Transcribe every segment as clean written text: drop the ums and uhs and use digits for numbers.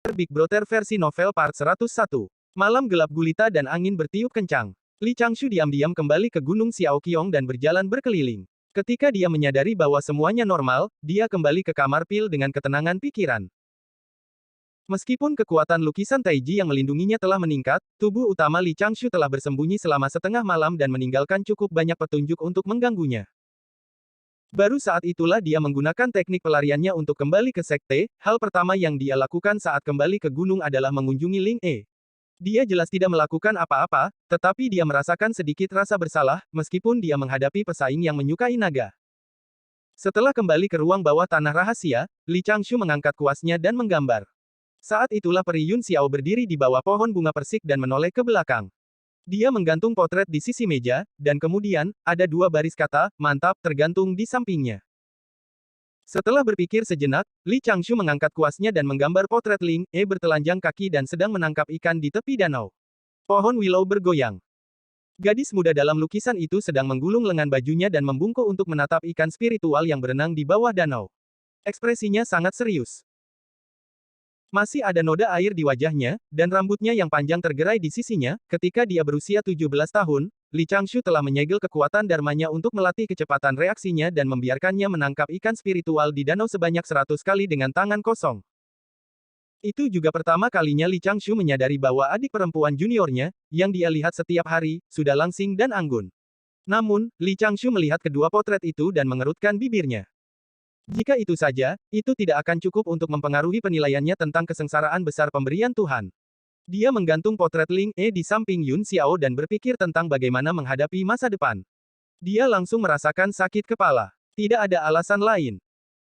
Big Brother versi novel part 101. Malam gelap gulita dan angin bertiup kencang. Li Changshu diam-diam kembali ke Gunung Xiaoqiong dan berjalan berkeliling. Ketika dia menyadari bahwa semuanya normal, dia kembali ke kamar pil dengan ketenangan pikiran. Meskipun kekuatan lukisan Taiji yang melindunginya telah meningkat, tubuh utama Li Changshu telah bersembunyi selama setengah malam dan meninggalkan cukup banyak petunjuk untuk mengganggunya. Baru saat itulah dia menggunakan teknik pelariannya untuk kembali ke sekte. Hal pertama yang dia lakukan saat kembali ke gunung adalah mengunjungi Ling E. Dia jelas tidak melakukan apa-apa, tetapi dia merasakan sedikit rasa bersalah, meskipun dia menghadapi pesaing yang menyukai naga. Setelah kembali ke ruang bawah tanah rahasia, Li Changshu mengangkat kuasnya dan menggambar. Saat itulah Peri Yun Xiao berdiri di bawah pohon bunga persik dan menoleh ke belakang. Dia menggantung potret di sisi meja, dan kemudian, ada dua baris kata, mantap, tergantung di sampingnya. Setelah berpikir sejenak, Li Changshu mengangkat kuasnya dan menggambar potret Ling E bertelanjang kaki dan sedang menangkap ikan di tepi danau. Pohon willow bergoyang. Gadis muda dalam lukisan itu sedang menggulung lengan bajunya dan membungkuk untuk menatap ikan spiritual yang berenang di bawah danau. Ekspresinya sangat serius. Masih ada noda air di wajahnya, dan rambutnya yang panjang tergerai di sisinya. Ketika dia berusia 17 tahun, Li Changshu telah menyegel kekuatan dharmanya untuk melatih kecepatan reaksinya dan membiarkannya menangkap ikan spiritual di danau sebanyak 100 kali dengan tangan kosong. Itu juga pertama kalinya Li Changshu menyadari bahwa adik perempuan juniornya, yang dia lihat setiap hari, sudah langsing dan anggun. Namun, Li Changshu melihat kedua potret itu dan mengerutkan bibirnya. Jika itu saja, itu tidak akan cukup untuk mempengaruhi penilaiannya tentang kesengsaraan besar pemberian Tuhan. Dia menggantung potret Ling E di samping Yun Xiao dan berpikir tentang bagaimana menghadapi masa depan. Dia langsung merasakan sakit kepala. Tidak ada alasan lain.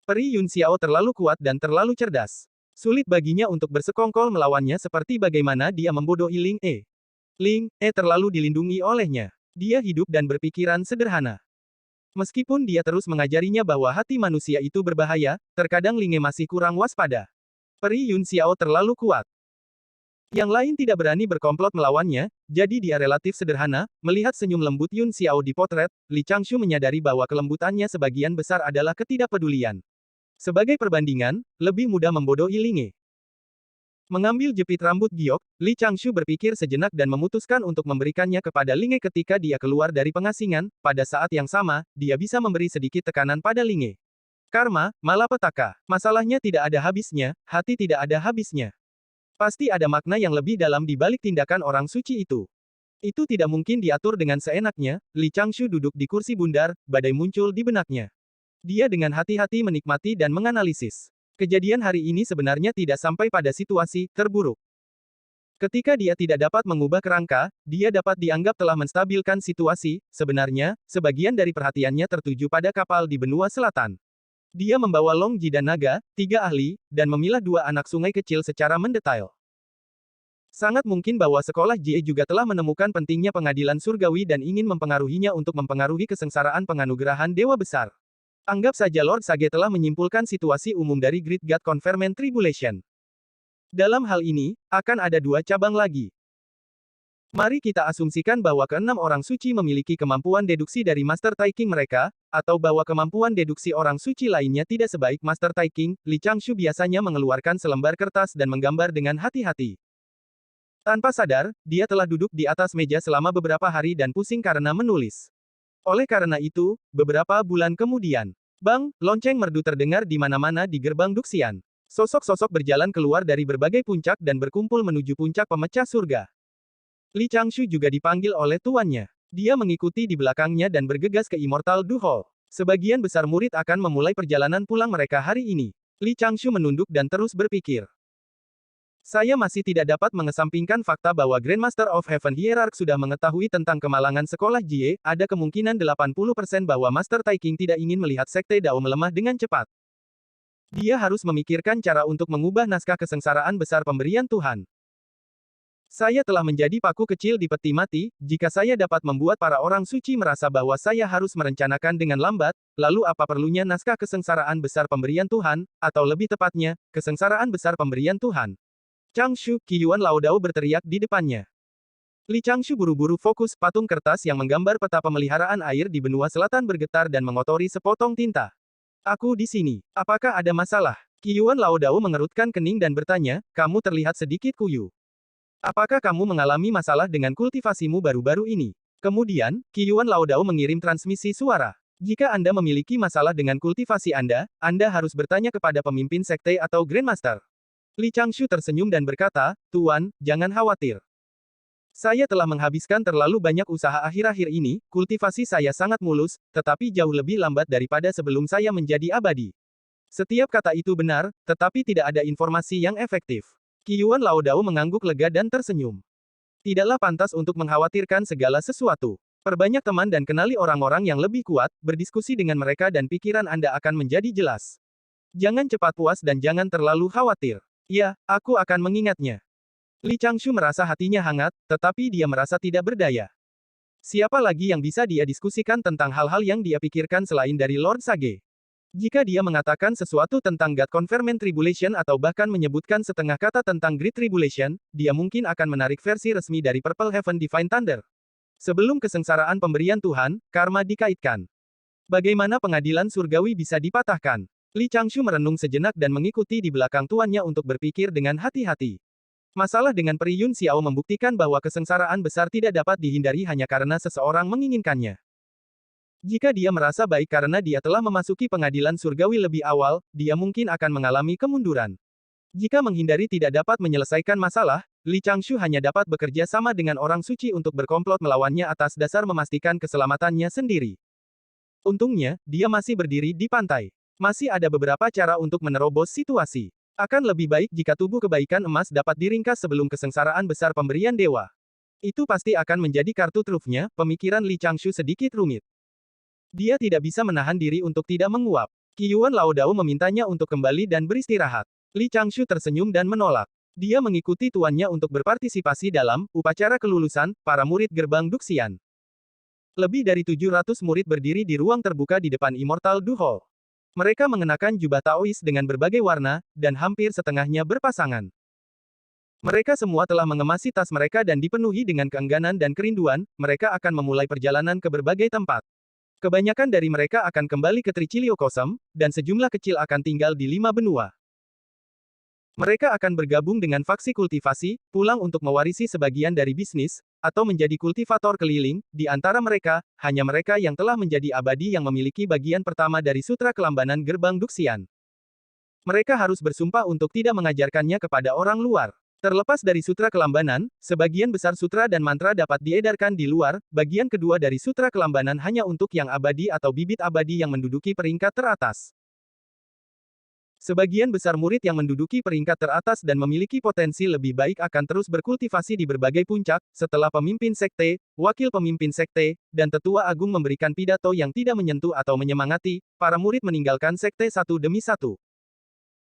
Peri Yun Xiao terlalu kuat dan terlalu cerdas. Sulit baginya untuk bersekongkol melawannya seperti bagaimana dia membodohi Ling E. Ling E terlalu dilindungi olehnya. Dia hidup dan berpikiran sederhana. Meskipun dia terus mengajarinya bahwa hati manusia itu berbahaya, terkadang Ling E masih kurang waspada. Peri Yun Xiao terlalu kuat. Yang lain tidak berani berkomplot melawannya, jadi dia relatif sederhana. Melihat senyum lembut Yun Xiao di potret, Li Changshu menyadari bahwa kelembutannya sebagian besar adalah ketidakpedulian. Sebagai perbandingan, lebih mudah membodohi Ling E. Mengambil jepit rambut giok, Li Changshu berpikir sejenak dan memutuskan untuk memberikannya kepada Ling E ketika dia keluar dari pengasingan. Pada saat yang sama, dia bisa memberi sedikit tekanan pada Ling E. Karma, malapetaka. Masalahnya tidak ada habisnya, hati tidak ada habisnya. Pasti ada makna yang lebih dalam di balik tindakan orang suci itu. Itu tidak mungkin diatur dengan seenaknya. Li Changshu duduk di kursi bundar, badai muncul di benaknya. Dia dengan hati-hati menikmati dan menganalisis. Kejadian hari ini sebenarnya tidak sampai pada situasi terburuk. Ketika dia tidak dapat mengubah kerangka, dia dapat dianggap telah menstabilkan situasi. Sebenarnya, sebagian dari perhatiannya tertuju pada kapal di benua selatan. Dia membawa Long Ji dan naga, 3 ahli, dan memilah 2 anak sungai kecil secara mendetail. Sangat mungkin bahwa sekolah Jie juga telah menemukan pentingnya pengadilan surgawi dan ingin mempengaruhinya untuk mempengaruhi kesengsaraan penganugerahan dewa besar. Anggap saja Lord Sage telah menyimpulkan situasi umum dari Great God Conferment Tribulation. Dalam hal ini, akan ada 2 cabang lagi. Mari kita asumsikan bahwa ke-6 orang suci memiliki kemampuan deduksi dari Master Taïking mereka, atau bahwa kemampuan deduksi orang suci lainnya tidak sebaik Master Taïking. Li Changshu biasanya mengeluarkan selembar kertas dan menggambar dengan hati-hati. Tanpa sadar, dia telah duduk di atas meja selama beberapa hari dan pusing karena menulis. Oleh karena itu, beberapa bulan kemudian, bang, lonceng merdu terdengar di mana-mana di gerbang Duxian. Sosok-sosok berjalan keluar dari berbagai puncak dan berkumpul menuju puncak pemecah surga. Li Changshu juga dipanggil oleh tuannya. Dia mengikuti di belakangnya dan bergegas ke Immortal Du Hall. Sebagian besar murid akan memulai perjalanan pulang mereka hari ini. Li Changshu menunduk dan terus berpikir. Saya masih tidak dapat mengesampingkan fakta bahwa Grandmaster of Heaven Hierarch sudah mengetahui tentang kemalangan sekolah Jie. Ada kemungkinan 80% bahwa Master Taïking tidak ingin melihat sekte Dao melemah dengan cepat. Dia harus memikirkan cara untuk mengubah naskah kesengsaraan besar pemberian Tuhan. Saya telah menjadi paku kecil di peti mati. Jika saya dapat membuat para orang suci merasa bahwa saya harus merencanakan dengan lambat, lalu apa perlunya naskah kesengsaraan besar pemberian Tuhan, atau lebih tepatnya, kesengsaraan besar pemberian Tuhan. Changshu, Qiyuan Laodao berteriak di depannya. Li Changshu buru-buru fokus. Patung kertas yang menggambar peta pemeliharaan air di benua selatan bergetar dan mengotori sepotong tinta. Aku di sini. Apakah ada masalah? Qiyuan Laodao mengerutkan kening dan bertanya, kamu terlihat sedikit kuyu. Apakah kamu mengalami masalah dengan kultivasimu baru-baru ini? Kemudian, Qiyuan Laodao mengirim transmisi suara. Jika Anda memiliki masalah dengan kultivasi Anda harus bertanya kepada pemimpin sekte atau Grandmaster. Li Changshu tersenyum dan berkata, Tuan, jangan khawatir. Saya telah menghabiskan terlalu banyak usaha akhir-akhir ini, kultivasi saya sangat mulus, tetapi jauh lebih lambat daripada sebelum saya menjadi abadi. Setiap kata itu benar, tetapi tidak ada informasi yang efektif. Qiyuan Laodao mengangguk lega dan tersenyum. Tidaklah pantas untuk mengkhawatirkan segala sesuatu. Perbanyak teman dan kenali orang-orang yang lebih kuat, berdiskusi dengan mereka dan pikiran Anda akan menjadi jelas. Jangan cepat puas dan jangan terlalu khawatir. Ya, aku akan mengingatnya. Li Changshu merasa hatinya hangat, tetapi dia merasa tidak berdaya. Siapa lagi yang bisa dia diskusikan tentang hal-hal yang dia pikirkan selain dari Lord Sage? Jika dia mengatakan sesuatu tentang God Convergent Tribulation atau bahkan menyebutkan setengah kata tentang Great Tribulation, dia mungkin akan menarik versi resmi dari Purple Heaven Divine Thunder. Sebelum kesengsaraan pemberian Tuhan, karma dikaitkan. Bagaimana pengadilan surgawi bisa dipatahkan? Li Changshu merenung sejenak dan mengikuti di belakang tuannya untuk berpikir dengan hati-hati. Masalah dengan Peri Yun Xiao membuktikan bahwa kesengsaraan besar tidak dapat dihindari hanya karena seseorang menginginkannya. Jika dia merasa baik karena dia telah memasuki pengadilan surgawi lebih awal, dia mungkin akan mengalami kemunduran. Jika menghindari tidak dapat menyelesaikan masalah, Li Changshu hanya dapat bekerja sama dengan orang suci untuk berkomplot melawannya atas dasar memastikan keselamatannya sendiri. Untungnya, dia masih berdiri di pantai. Masih ada beberapa cara untuk menerobos situasi. Akan lebih baik jika tubuh kebaikan emas dapat diringkas sebelum kesengsaraan besar pemberian dewa. Itu pasti akan menjadi kartu trufnya, pemikiran Li Changshu sedikit rumit. Dia tidak bisa menahan diri untuk tidak menguap. Qiyuan Laodao memintanya untuk kembali dan beristirahat. Li Changshu tersenyum dan menolak. Dia mengikuti tuannya untuk berpartisipasi dalam upacara kelulusan para murid gerbang Duxian. Lebih dari 700 murid berdiri di ruang terbuka di depan Immortal Du Hall. Mereka mengenakan jubah Taois dengan berbagai warna, dan hampir setengahnya berpasangan. Mereka semua telah mengemasi tas mereka dan dipenuhi dengan keengganan dan kerinduan, mereka akan memulai perjalanan ke berbagai tempat. Kebanyakan dari mereka akan kembali ke Tricilio Kosem, dan sejumlah kecil akan tinggal di 5 benua. Mereka akan bergabung dengan faksi kultivasi, pulang untuk mewarisi sebagian dari bisnis, atau menjadi kultivator keliling, di antara mereka, hanya mereka yang telah menjadi abadi yang memiliki bagian pertama dari Sutra Kelambanan Gerbang Duxian. Mereka harus bersumpah untuk tidak mengajarkannya kepada orang luar. Terlepas dari Sutra Kelambanan, sebagian besar sutra dan mantra dapat diedarkan di luar, bagian kedua dari Sutra Kelambanan hanya untuk yang abadi atau bibit abadi yang menduduki peringkat teratas. Sebagian besar murid yang menduduki peringkat teratas dan memiliki potensi lebih baik akan terus berkultivasi di berbagai puncak, setelah pemimpin sekte, wakil pemimpin sekte, dan tetua agung memberikan pidato yang tidak menyentuh atau menyemangati, para murid meninggalkan sekte satu demi satu.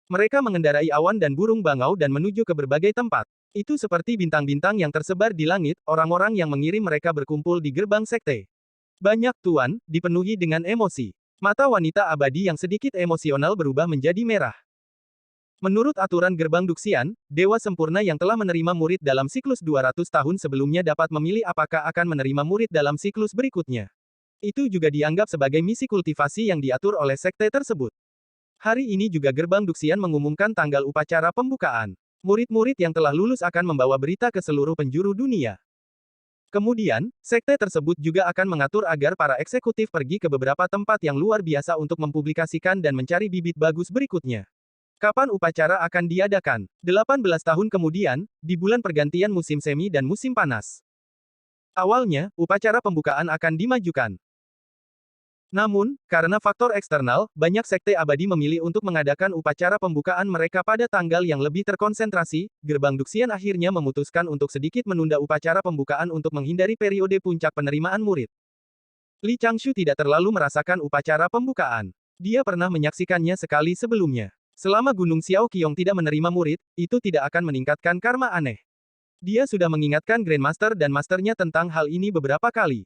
Mereka mengendarai awan dan burung bangau dan menuju ke berbagai tempat. Itu seperti bintang-bintang yang tersebar di langit, orang-orang yang mengirim mereka berkumpul di gerbang sekte. Banyak tuan, dipenuhi dengan emosi. Mata wanita abadi yang sedikit emosional berubah menjadi merah. Menurut aturan gerbang Duxian, dewa sempurna yang telah menerima murid dalam siklus 200 tahun sebelumnya dapat memilih apakah akan menerima murid dalam siklus berikutnya. Itu juga dianggap sebagai misi kultivasi yang diatur oleh sekte tersebut. Hari ini juga gerbang Duxian mengumumkan tanggal upacara pembukaan. Murid-murid yang telah lulus akan membawa berita ke seluruh penjuru dunia. Kemudian, sekte tersebut juga akan mengatur agar para eksekutif pergi ke beberapa tempat yang luar biasa untuk mempublikasikan dan mencari bibit bagus berikutnya. Kapan upacara akan diadakan? 18 tahun kemudian, di bulan pergantian musim semi dan musim panas. Awalnya, upacara pembukaan akan dimajukan. Namun, karena faktor eksternal, banyak sekte abadi memilih untuk mengadakan upacara pembukaan mereka pada tanggal yang lebih terkonsentrasi. Gerbang Duxian akhirnya memutuskan untuk sedikit menunda upacara pembukaan untuk menghindari periode puncak penerimaan murid. Li Changshu tidak terlalu merasakan upacara pembukaan. Dia pernah menyaksikannya sekali sebelumnya. Selama Gunung Xiaoqiong tidak menerima murid, itu tidak akan meningkatkan karma aneh. Dia sudah mengingatkan Grandmaster dan Masternya tentang hal ini beberapa kali.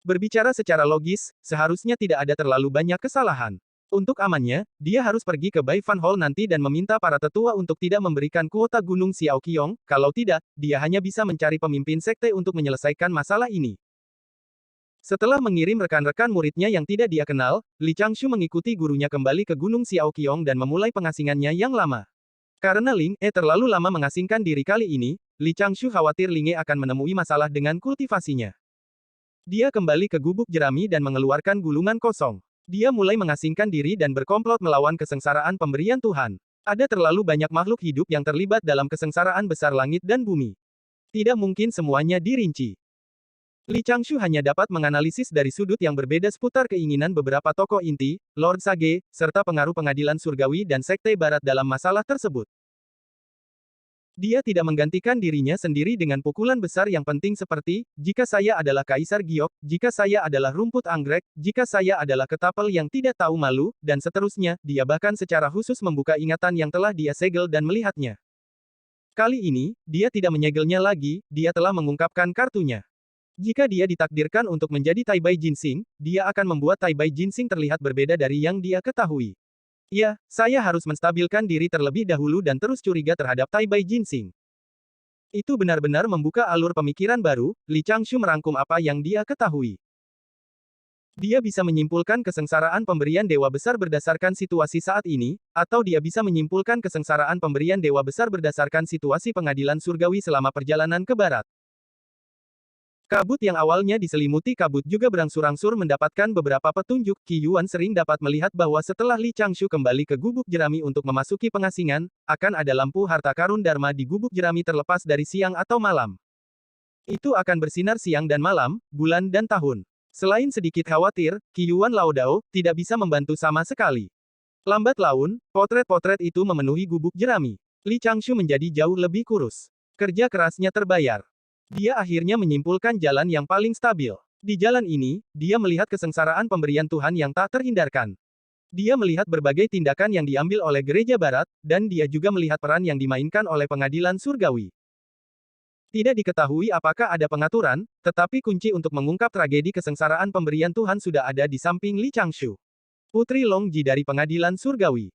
Berbicara secara logis, seharusnya tidak ada terlalu banyak kesalahan. Untuk amannya, dia harus pergi ke Bai Fan Hall nanti dan meminta para tetua untuk tidak memberikan kuota Gunung Xiaoqiong, kalau tidak, dia hanya bisa mencari pemimpin sekte untuk menyelesaikan masalah ini. Setelah mengirim rekan-rekan muridnya yang tidak dia kenal, Li Changshu mengikuti gurunya kembali ke Gunung Xiaoqiong dan memulai pengasingannya yang lama. Karena Ling E terlalu lama mengasingkan diri kali ini, Li Changshu khawatir Ling E akan menemui masalah dengan kultivasinya. Dia kembali ke gubuk jerami dan mengeluarkan gulungan kosong. Dia mulai mengasingkan diri dan berkomplot melawan kesengsaraan pemberian Tuhan. Ada terlalu banyak makhluk hidup yang terlibat dalam kesengsaraan besar langit dan bumi. Tidak mungkin semuanya dirinci. Li Changshu hanya dapat menganalisis dari sudut yang berbeda seputar keinginan beberapa tokoh inti, Lord Sage, serta pengaruh pengadilan surgawi dan sekte barat dalam masalah tersebut. Dia tidak menggantikan dirinya sendiri dengan pukulan besar yang penting seperti, jika saya adalah Kaisar Giok, jika saya adalah rumput anggrek, jika saya adalah ketapel yang tidak tahu malu, dan seterusnya, dia bahkan secara khusus membuka ingatan yang telah dia segel dan melihatnya. Kali ini, dia tidak menyegelnya lagi, dia telah mengungkapkan kartunya. Jika dia ditakdirkan untuk menjadi Taibai Jinsing, dia akan membuat Taibai Jinsing terlihat berbeda dari yang dia ketahui. Ya, saya harus menstabilkan diri terlebih dahulu dan terus curiga terhadap Taibai Jinsing. Itu benar-benar membuka alur pemikiran baru, Li Changshu merangkum apa yang dia ketahui. Dia bisa menyimpulkan kesengsaraan pemberian dewa besar berdasarkan situasi saat ini, atau dia bisa menyimpulkan kesengsaraan pemberian dewa besar berdasarkan situasi pengadilan surgawi selama perjalanan ke barat. Kabut yang awalnya diselimuti kabut juga berangsur-angsur mendapatkan beberapa petunjuk. Qi Yuan sering dapat melihat bahwa setelah Li Changshu kembali ke gubuk jerami untuk memasuki pengasingan, akan ada lampu harta karun Dharma di gubuk jerami terlepas dari siang atau malam. Itu akan bersinar siang dan malam, bulan dan tahun. Selain sedikit khawatir, Qi Yuan Laodao tidak bisa membantu sama sekali. Lambat laun, potret-potret itu memenuhi gubuk jerami. Li Changshu menjadi jauh lebih kurus. Kerja kerasnya terbayar. Dia akhirnya menyimpulkan jalan yang paling stabil. Di jalan ini, dia melihat kesengsaraan pemberian Tuhan yang tak terhindarkan. Dia melihat berbagai tindakan yang diambil oleh gereja barat, dan dia juga melihat peran yang dimainkan oleh pengadilan surgawi. Tidak diketahui apakah ada pengaturan, tetapi kunci untuk mengungkap tragedi kesengsaraan pemberian Tuhan sudah ada di samping Li Changshu. Putri Longji dari pengadilan surgawi.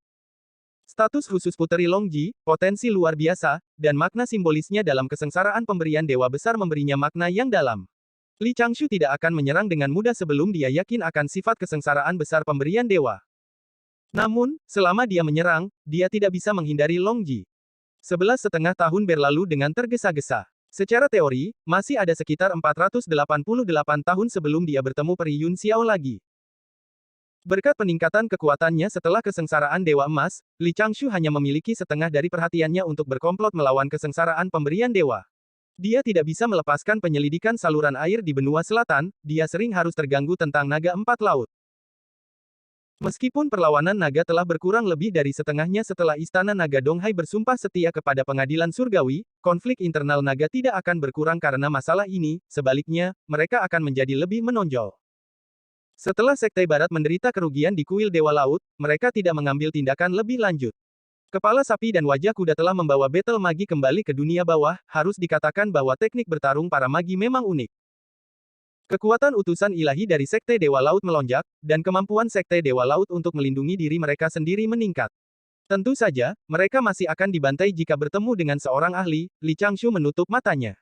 Status khusus Puteri Longji, potensi luar biasa, dan makna simbolisnya dalam kesengsaraan pemberian dewa besar memberinya makna yang dalam. Li Changshu tidak akan menyerang dengan mudah sebelum dia yakin akan sifat kesengsaraan besar pemberian dewa. Namun, selama dia menyerang, dia tidak bisa menghindari Longji. 11,5 tahun berlalu dengan tergesa-gesa. Secara teori, masih ada sekitar 488 tahun sebelum dia bertemu Peri Yun Xiao lagi. Berkat peningkatan kekuatannya setelah kesengsaraan Dewa Emas, Li Changshu hanya memiliki setengah dari perhatiannya untuk berkomplot melawan kesengsaraan pemberian dewa. Dia tidak bisa melepaskan penyelidikan saluran air di benua selatan, dia sering harus terganggu tentang naga empat laut. Meskipun perlawanan naga telah berkurang lebih dari setengahnya setelah Istana Naga Donghai bersumpah setia kepada pengadilan surgawi, konflik internal naga tidak akan berkurang karena masalah ini, sebaliknya, mereka akan menjadi lebih menonjol. Setelah Sekte Barat menderita kerugian di kuil Dewa Laut, mereka tidak mengambil tindakan lebih lanjut. Kepala sapi dan wajah kuda telah membawa battle magi kembali ke dunia bawah, harus dikatakan bahwa teknik bertarung para magi memang unik. Kekuatan utusan ilahi dari Sekte Dewa Laut melonjak, dan kemampuan Sekte Dewa Laut untuk melindungi diri mereka sendiri meningkat. Tentu saja, mereka masih akan dibantai jika bertemu dengan seorang ahli. Li Changshu menutup matanya.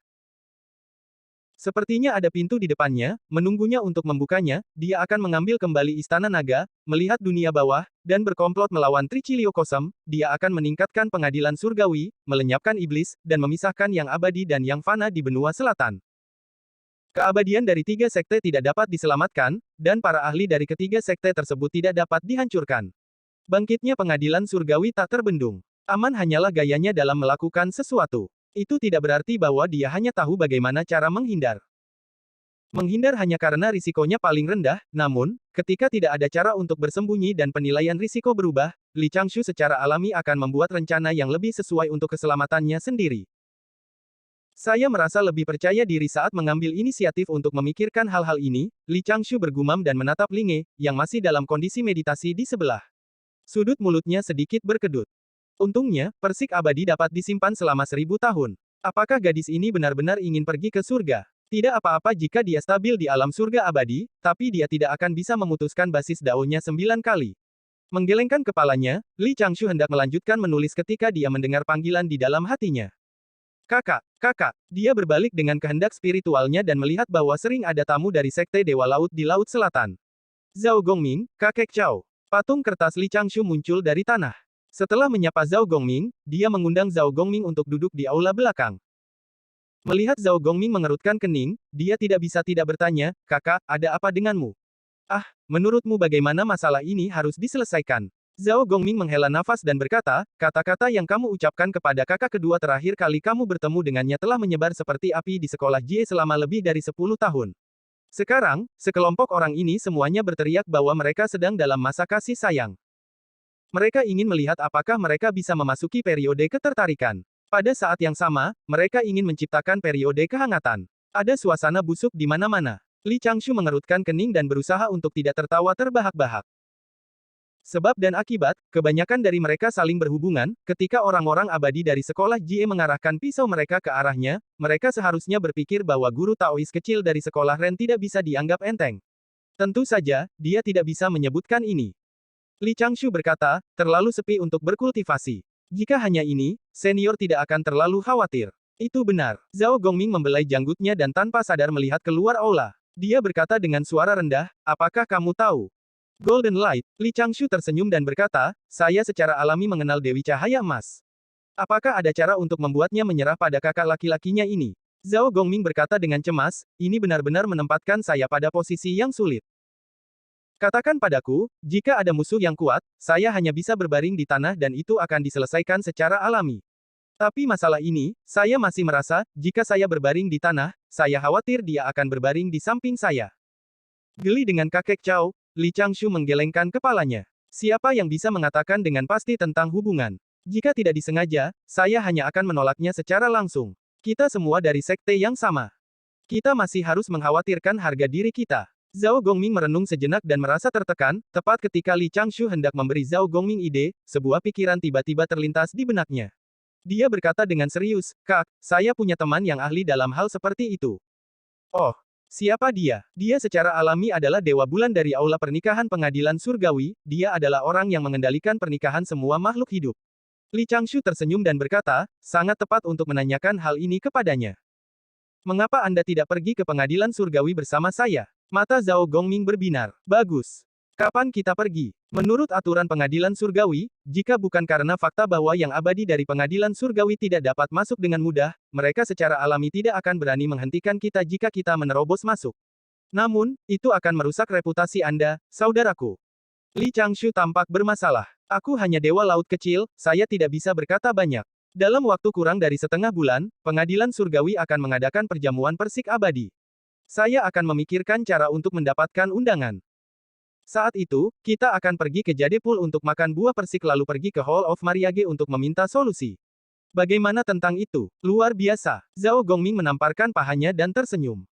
Sepertinya ada pintu di depannya, menunggunya untuk membukanya, dia akan mengambil kembali Istana Naga, melihat dunia bawah, dan berkomplot melawan Tricilio Kosem, dia akan meningkatkan pengadilan surgawi, melenyapkan iblis, dan memisahkan yang abadi dan yang fana di benua selatan. Keabadian dari tiga sekte tidak dapat diselamatkan, dan para ahli dari ketiga sekte tersebut tidak dapat dihancurkan. Bangkitnya pengadilan surgawi tak terbendung. Aman hanyalah gayanya dalam melakukan sesuatu. Itu tidak berarti bahwa dia hanya tahu bagaimana cara menghindar. Menghindar hanya karena risikonya paling rendah, namun, ketika tidak ada cara untuk bersembunyi dan penilaian risiko berubah, Li Changshu secara alami akan membuat rencana yang lebih sesuai untuk keselamatannya sendiri. Saya merasa lebih percaya diri saat mengambil inisiatif untuk memikirkan hal-hal ini, Li Changshu bergumam dan menatap Ling E, yang masih dalam kondisi meditasi di sebelah. Sudut mulutnya sedikit berkedut. Untungnya, persik abadi dapat disimpan selama 1000 tahun. Apakah gadis ini benar-benar ingin pergi ke surga? Tidak apa-apa jika dia stabil di alam surga abadi, tapi dia tidak akan bisa memutuskan basis daunnya 9 kali. Menggelengkan kepalanya, Li Changshu hendak melanjutkan menulis ketika dia mendengar panggilan di dalam hatinya. Kakak. Dia berbalik dengan kehendak spiritualnya dan melihat bahwa sering ada tamu dari Sekte Dewa Laut di Laut Selatan. Zhao Gongming, kakek Chao. Patung kertas Li Changshu muncul dari tanah. Setelah menyapa Zhao Gongming, dia mengundang Zhao Gongming untuk duduk di aula belakang. Melihat Zhao Gongming mengerutkan kening, dia tidak bisa tidak bertanya, "Kakak, ada apa denganmu?" "Ah, menurutmu bagaimana masalah ini harus diselesaikan?" Zhao Gongming menghela nafas dan berkata, "Kata-kata yang kamu ucapkan kepada kakak kedua terakhir kali kamu bertemu dengannya telah menyebar seperti api di sekolah Jie selama lebih dari 10 tahun. Sekarang, sekelompok orang ini semuanya berteriak bahwa mereka sedang dalam masa kasih sayang. Mereka ingin melihat apakah mereka bisa memasuki periode ketertarikan. Pada saat yang sama, mereka ingin menciptakan periode kehangatan. Ada suasana busuk di mana-mana. Li Changshu mengerutkan kening dan berusaha untuk tidak tertawa terbahak-bahak. Sebab dan akibat, kebanyakan dari mereka saling berhubungan, ketika orang-orang abadi dari sekolah Jie mengarahkan pisau mereka ke arahnya, mereka seharusnya berpikir bahwa guru Taois kecil dari sekolah Ren tidak bisa dianggap enteng. Tentu saja, dia tidak bisa menyebutkan ini. Li Changshu berkata, terlalu sepi untuk berkultivasi. Jika hanya ini, senior tidak akan terlalu khawatir. Itu benar. Zhao Gongming membelai janggutnya dan tanpa sadar melihat keluar aula. Dia berkata dengan suara rendah, apakah kamu tahu? Golden Light. Li Changshu tersenyum dan berkata, saya secara alami mengenal Dewi Cahaya Emas. Apakah ada cara untuk membuatnya menyerah pada kakak laki-lakinya ini? Zhao Gongming berkata dengan cemas, ini benar-benar menempatkan saya pada posisi yang sulit. Katakan padaku, jika ada musuh yang kuat, saya hanya bisa berbaring di tanah dan itu akan diselesaikan secara alami. Tapi masalah ini, saya masih merasa, jika saya berbaring di tanah, saya khawatir dia akan berbaring di samping saya. Geli dengan kakek Chao, Li Changshu menggelengkan kepalanya. Siapa yang bisa mengatakan dengan pasti tentang hubungan? Jika tidak disengaja, saya hanya akan menolaknya secara langsung. Kita semua dari sekte yang sama. Kita masih harus mengkhawatirkan harga diri kita. Zhao Gongming merenung sejenak dan merasa tertekan, tepat ketika Li Changshu hendak memberi Zhao Gongming ide, sebuah pikiran tiba-tiba terlintas di benaknya. Dia berkata dengan serius, Kak, saya punya teman yang ahli dalam hal seperti itu. Oh, siapa dia? Dia secara alami adalah Dewa Bulan dari Aula Pernikahan Pengadilan Surgawi, dia adalah orang yang mengendalikan pernikahan semua makhluk hidup. Li Changshu tersenyum dan berkata, sangat tepat untuk menanyakan hal ini kepadanya. Mengapa Anda tidak pergi ke Pengadilan Surgawi bersama saya? Mata Zhao Gongming berbinar. Bagus. Kapan kita pergi? Menurut aturan Pengadilan Surgawi, jika bukan karena fakta bahwa yang abadi dari Pengadilan Surgawi tidak dapat masuk dengan mudah, mereka secara alami tidak akan berani menghentikan kita jika kita menerobos masuk. Namun, itu akan merusak reputasi Anda, saudaraku. Li Changshu tampak bermasalah. Aku hanya dewa laut kecil, saya tidak bisa berkata banyak. Dalam waktu kurang dari setengah bulan, Pengadilan Surgawi akan mengadakan perjamuan persik abadi. Saya akan memikirkan cara untuk mendapatkan undangan. Saat itu, kita akan pergi ke Jadepul untuk makan buah persik lalu pergi ke Hall of Mariage untuk meminta solusi. Bagaimana tentang itu? Luar biasa. Zhao Gongming menamparkan pahanya dan tersenyum.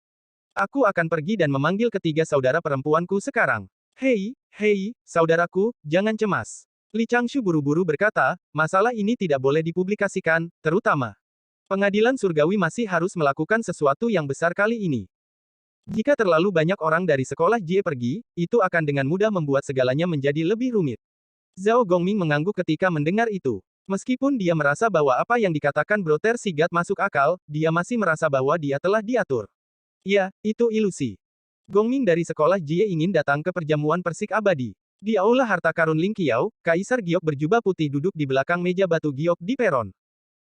Aku akan pergi dan memanggil ketiga saudara perempuanku sekarang. Hei, saudaraku, jangan cemas. Li Changshu buru-buru berkata, masalah ini tidak boleh dipublikasikan, terutama. Pengadilan Surgawi masih harus melakukan sesuatu yang besar kali ini. Jika terlalu banyak orang dari sekolah Jie pergi, itu akan dengan mudah membuat segalanya menjadi lebih rumit. Zhao Gongming mengangguk ketika mendengar itu. Meskipun dia merasa bahwa apa yang dikatakan Brother Sigat masuk akal, dia masih merasa bahwa dia telah diatur. Ya, itu ilusi. Gongming dari sekolah Jie ingin datang ke perjamuan persik abadi. Di aula harta karun Ling Qiao, Kaisar Giok berjubah putih duduk di belakang meja batu giok di peron.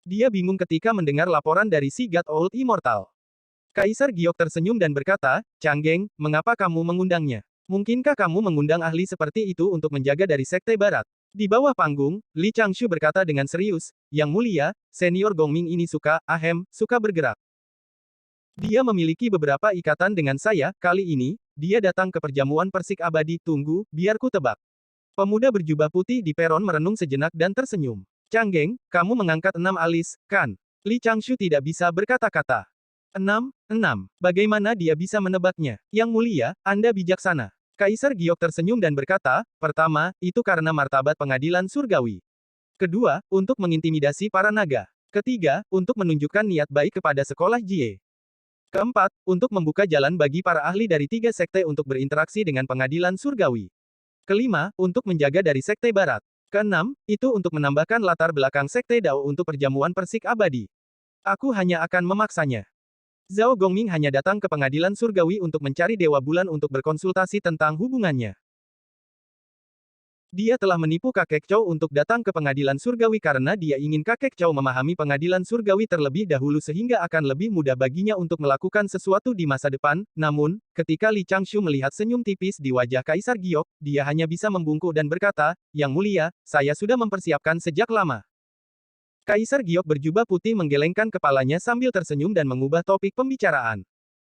Dia bingung ketika mendengar laporan dari Sigat Old Immortal. Kaisar Giok tersenyum dan berkata, Changgeng, mengapa kamu mengundangnya? Mungkinkah kamu mengundang ahli seperti itu untuk menjaga dari Sekte Barat? Di bawah panggung, Li Changshu berkata dengan serius, Yang mulia, senior Gongming ini suka bergerak. Dia memiliki beberapa ikatan dengan saya, kali ini, dia datang ke perjamuan persik abadi, tunggu, biar ku tebak. Pemuda berjubah putih di peron merenung sejenak dan tersenyum. Changgeng, kamu mengangkat 6 alis, kan? Li Changshu tidak bisa berkata-kata. 6. Bagaimana dia bisa menebaknya? Yang mulia, Anda bijaksana. Kaisar Giok tersenyum dan berkata, pertama, itu karena martabat pengadilan surgawi. Kedua, untuk mengintimidasi para naga. Ketiga, untuk menunjukkan niat baik kepada sekolah Jie. Keempat, untuk membuka jalan bagi para ahli dari 3 sekte untuk berinteraksi dengan pengadilan surgawi. Kelima, untuk menjaga dari sekte barat. Keenam, itu untuk menambahkan latar belakang sekte Dao untuk perjamuan persik abadi. Aku hanya akan memaksanya. Zhao Gongming hanya datang ke pengadilan surgawi untuk mencari Dewa Bulan untuk berkonsultasi tentang hubungannya. Dia telah menipu kakek Chow untuk datang ke pengadilan surgawi karena dia ingin kakek Chow memahami pengadilan surgawi terlebih dahulu sehingga akan lebih mudah baginya untuk melakukan sesuatu di masa depan. Namun, ketika Li Changshu melihat senyum tipis di wajah Kaisar Giok, dia hanya bisa membungkuk dan berkata, "Yang mulia, saya sudah mempersiapkan sejak lama." Kaisar Giok berjubah putih menggelengkan kepalanya sambil tersenyum dan mengubah topik pembicaraan.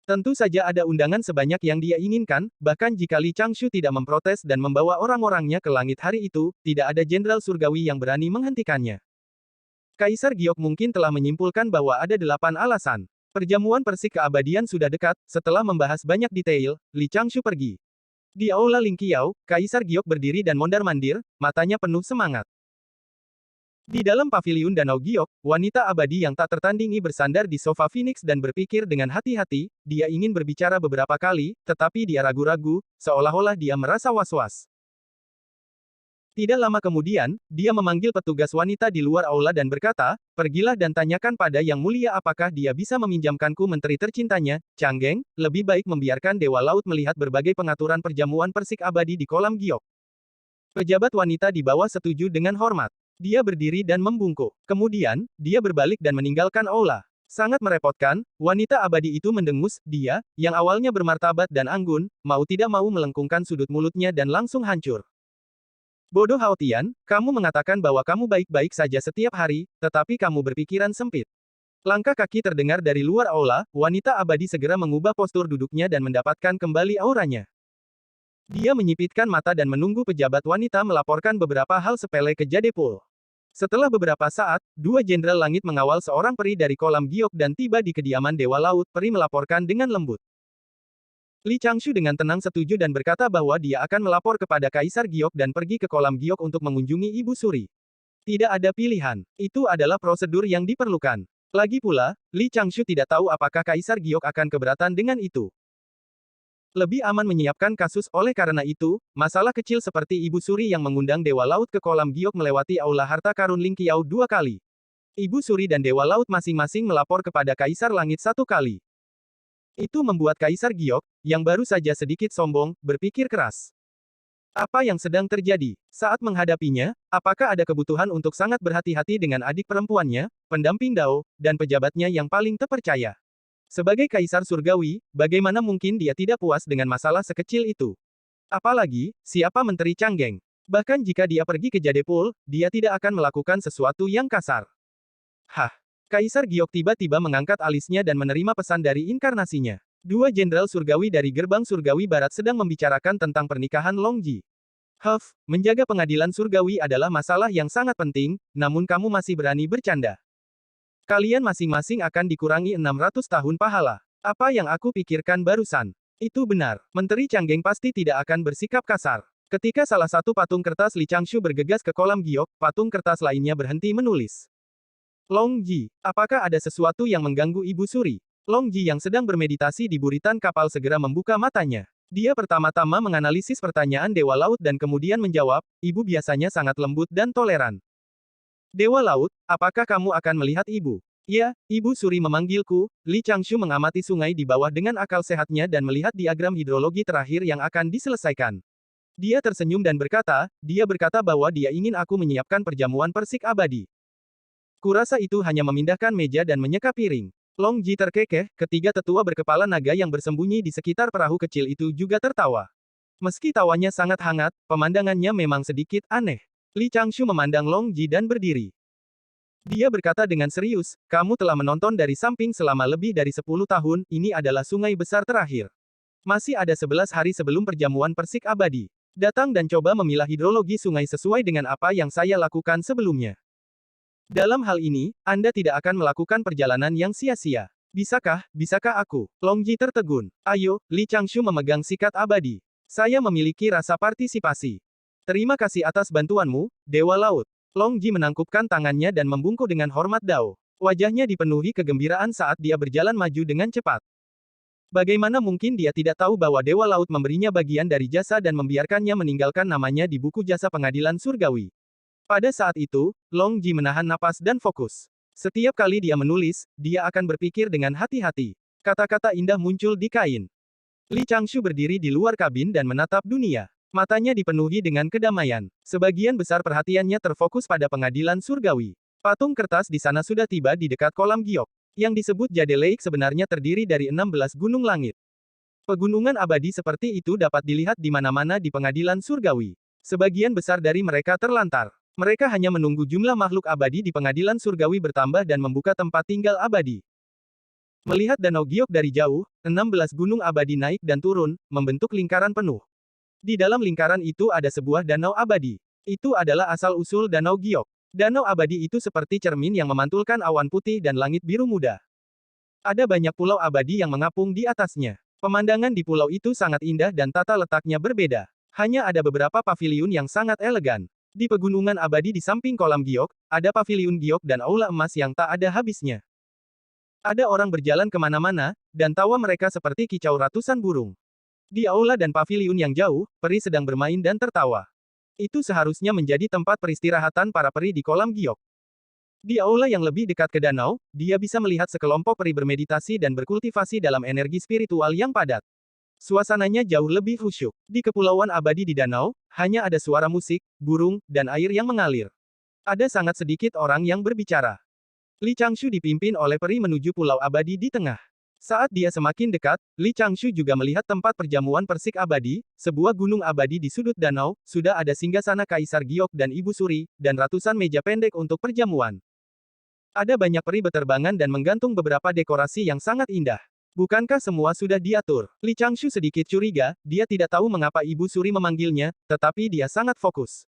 Tentu saja ada undangan sebanyak yang dia inginkan, bahkan jika Li Changshu tidak memprotes dan membawa orang-orangnya ke langit hari itu, tidak ada jenderal surgawi yang berani menghentikannya. Kaisar Giok mungkin telah menyimpulkan bahwa ada 8 alasan. Perjamuan persik keabadian sudah dekat, setelah membahas banyak detail, Li Changshu pergi. Di Aula Ling Qiao, Kaisar Giok berdiri dan mondar-mandir, matanya penuh semangat. Di dalam paviliun Danau Giok, wanita abadi yang tak tertandingi bersandar di sofa Phoenix dan berpikir dengan hati-hati, dia ingin berbicara beberapa kali, tetapi dia ragu-ragu, seolah-olah dia merasa was-was. Tidak lama kemudian, dia memanggil petugas wanita di luar aula dan berkata, "Pergilah dan tanyakan pada Yang Mulia apakah dia bisa meminjamkanku menteri tercintanya, Changgeng, lebih baik membiarkan Dewa Laut melihat berbagai pengaturan perjamuan persik abadi di kolam Giok." Pejabat wanita di bawah setuju dengan hormat. Dia berdiri dan membungkuk. Kemudian, dia berbalik dan meninggalkan aula. Sangat merepotkan, wanita abadi itu mendengus, dia, yang awalnya bermartabat dan anggun, mau tidak mau melengkungkan sudut mulutnya dan langsung hancur. "Bodoh Haotian, kamu mengatakan bahwa kamu baik-baik saja setiap hari, tetapi kamu berpikiran sempit." Langkah kaki terdengar dari luar aula, wanita abadi segera mengubah postur duduknya dan mendapatkan kembali auranya. Dia menyipitkan mata dan menunggu pejabat wanita melaporkan beberapa hal sepele ke Jadepul. Setelah beberapa saat, 2 jenderal langit mengawal seorang peri dari kolam Giok dan tiba di kediaman Dewa Laut. Peri melaporkan dengan lembut. Li Changshu dengan tenang setuju dan berkata bahwa dia akan melapor kepada Kaisar Giok dan pergi ke kolam Giok untuk mengunjungi Ibu Suri. Tidak ada pilihan. Itu adalah prosedur yang diperlukan. Lagi pula, Li Changshu tidak tahu apakah Kaisar Giok akan keberatan dengan itu. Lebih aman menyiapkan kasus. Oleh karena itu, masalah kecil seperti Ibu Suri yang mengundang Dewa Laut ke kolam Giok melewati aula harta karun Ling Qiao 2 kali. Ibu Suri dan Dewa Laut masing-masing melapor kepada Kaisar Langit 1 kali. Itu membuat Kaisar Giok, yang baru saja sedikit sombong, berpikir keras. Apa yang sedang terjadi? Saat menghadapinya, apakah ada kebutuhan untuk sangat berhati-hati dengan adik perempuannya, pendamping Dao, dan pejabatnya yang paling terpercaya? Sebagai Kaisar Surgawi, bagaimana mungkin dia tidak puas dengan masalah sekecil itu? Apalagi, siapa Menteri Changgeng? Bahkan jika dia pergi ke Jadepul, dia tidak akan melakukan sesuatu yang kasar. Hah! Kaisar Giok tiba-tiba mengangkat alisnya dan menerima pesan dari inkarnasinya. 2 jenderal surgawi dari gerbang surgawi barat sedang membicarakan tentang pernikahan Long Ji. "Huff, menjaga pengadilan surgawi adalah masalah yang sangat penting, namun kamu masih berani bercanda. Kalian masing-masing akan dikurangi 600 tahun pahala. Apa yang aku pikirkan barusan? Itu benar. Menteri Changgeng pasti tidak akan bersikap kasar." Ketika salah satu patung kertas Li Changshu bergegas ke kolam Giok, patung kertas lainnya berhenti menulis. "Long Ji, apakah ada sesuatu yang mengganggu Ibu Suri?" Long Ji yang sedang bermeditasi di buritan kapal segera membuka matanya. Dia pertama-tama menganalisis pertanyaan Dewa Laut dan kemudian menjawab, "Ibu biasanya sangat lembut dan toleran." "Dewa Laut, apakah kamu akan melihat Ibu?" "Ya, Ibu Suri memanggilku." Li Changshu mengamati sungai di bawah dengan akal sehatnya dan melihat diagram hidrologi terakhir yang akan diselesaikan. Dia tersenyum dan berkata, dia berkata bahwa dia ingin aku menyiapkan perjamuan persik abadi. Kurasa itu hanya memindahkan meja dan menyeka piring. Long Ji terkekeh, ketiga tetua berkepala naga yang bersembunyi di sekitar perahu kecil itu juga tertawa. Meski tawanya sangat hangat, pemandangannya memang sedikit aneh. Li Changshu memandang Long Ji dan berdiri. Dia berkata dengan serius, "Kamu telah menonton dari samping selama lebih dari 10 tahun, ini adalah sungai besar terakhir. Masih ada 11 hari sebelum perjamuan persik abadi. Datang dan coba memilah hidrologi sungai sesuai dengan apa yang saya lakukan sebelumnya. Dalam hal ini, Anda tidak akan melakukan perjalanan yang sia-sia. Bisakah aku?" Long Ji tertegun. "Ayo," Li Changshu memegang sikat abadi. "Saya memiliki rasa partisipasi. Terima kasih atas bantuanmu, Dewa Laut." Long Ji menangkupkan tangannya dan membungkuk dengan hormat Dao. Wajahnya dipenuhi kegembiraan saat dia berjalan maju dengan cepat. Bagaimana mungkin dia tidak tahu bahwa Dewa Laut memberinya bagian dari jasa dan membiarkannya meninggalkan namanya di buku jasa pengadilan surgawi. Pada saat itu, Long Ji menahan napas dan fokus. Setiap kali dia menulis, dia akan berpikir dengan hati-hati. Kata-kata indah muncul di kain. Li Changshu berdiri di luar kabin dan menatap dunia. Matanya dipenuhi dengan kedamaian. Sebagian besar perhatiannya terfokus pada pengadilan surgawi. Patung kertas di sana sudah tiba di dekat kolam giok. Yang disebut Jade Lake sebenarnya terdiri dari 16 gunung langit. Pegunungan abadi seperti itu dapat dilihat di mana-mana di pengadilan surgawi. Sebagian besar dari mereka terlantar. Mereka hanya menunggu jumlah makhluk abadi di pengadilan surgawi bertambah dan membuka tempat tinggal abadi. Melihat danau giok dari jauh, 16 gunung abadi naik dan turun, membentuk lingkaran penuh. Di dalam lingkaran itu ada sebuah danau abadi. Itu adalah asal-usul danau giok. Danau abadi itu seperti cermin yang memantulkan awan putih dan langit biru muda. Ada banyak pulau abadi yang mengapung di atasnya. Pemandangan di pulau itu sangat indah dan tata letaknya berbeda. Hanya ada beberapa paviliun yang sangat elegan. Di pegunungan abadi di samping kolam giok, ada paviliun giok dan aula emas yang tak ada habisnya. Ada orang berjalan kemana-mana, dan tawa mereka seperti kicau ratusan burung. Di aula dan paviliun yang jauh, peri sedang bermain dan tertawa. Itu seharusnya menjadi tempat peristirahatan para peri di kolam giok. Di aula yang lebih dekat ke danau, dia bisa melihat sekelompok peri bermeditasi dan berkultivasi dalam energi spiritual yang padat. Suasananya jauh lebih khusyuk. Di kepulauan abadi di danau, hanya ada suara musik, burung, dan air yang mengalir. Ada sangat sedikit orang yang berbicara. Li Changshu dipimpin oleh peri menuju pulau abadi di tengah. Saat dia semakin dekat, Li Changshu juga melihat tempat perjamuan persik abadi, sebuah gunung abadi di sudut danau, sudah ada singgasana Kaisar Giok dan Ibu Suri, dan ratusan meja pendek untuk perjamuan. Ada banyak peri beterbangan dan menggantung beberapa dekorasi yang sangat indah. Bukankah semua sudah diatur? Li Changshu sedikit curiga, dia tidak tahu mengapa Ibu Suri memanggilnya, tetapi dia sangat fokus.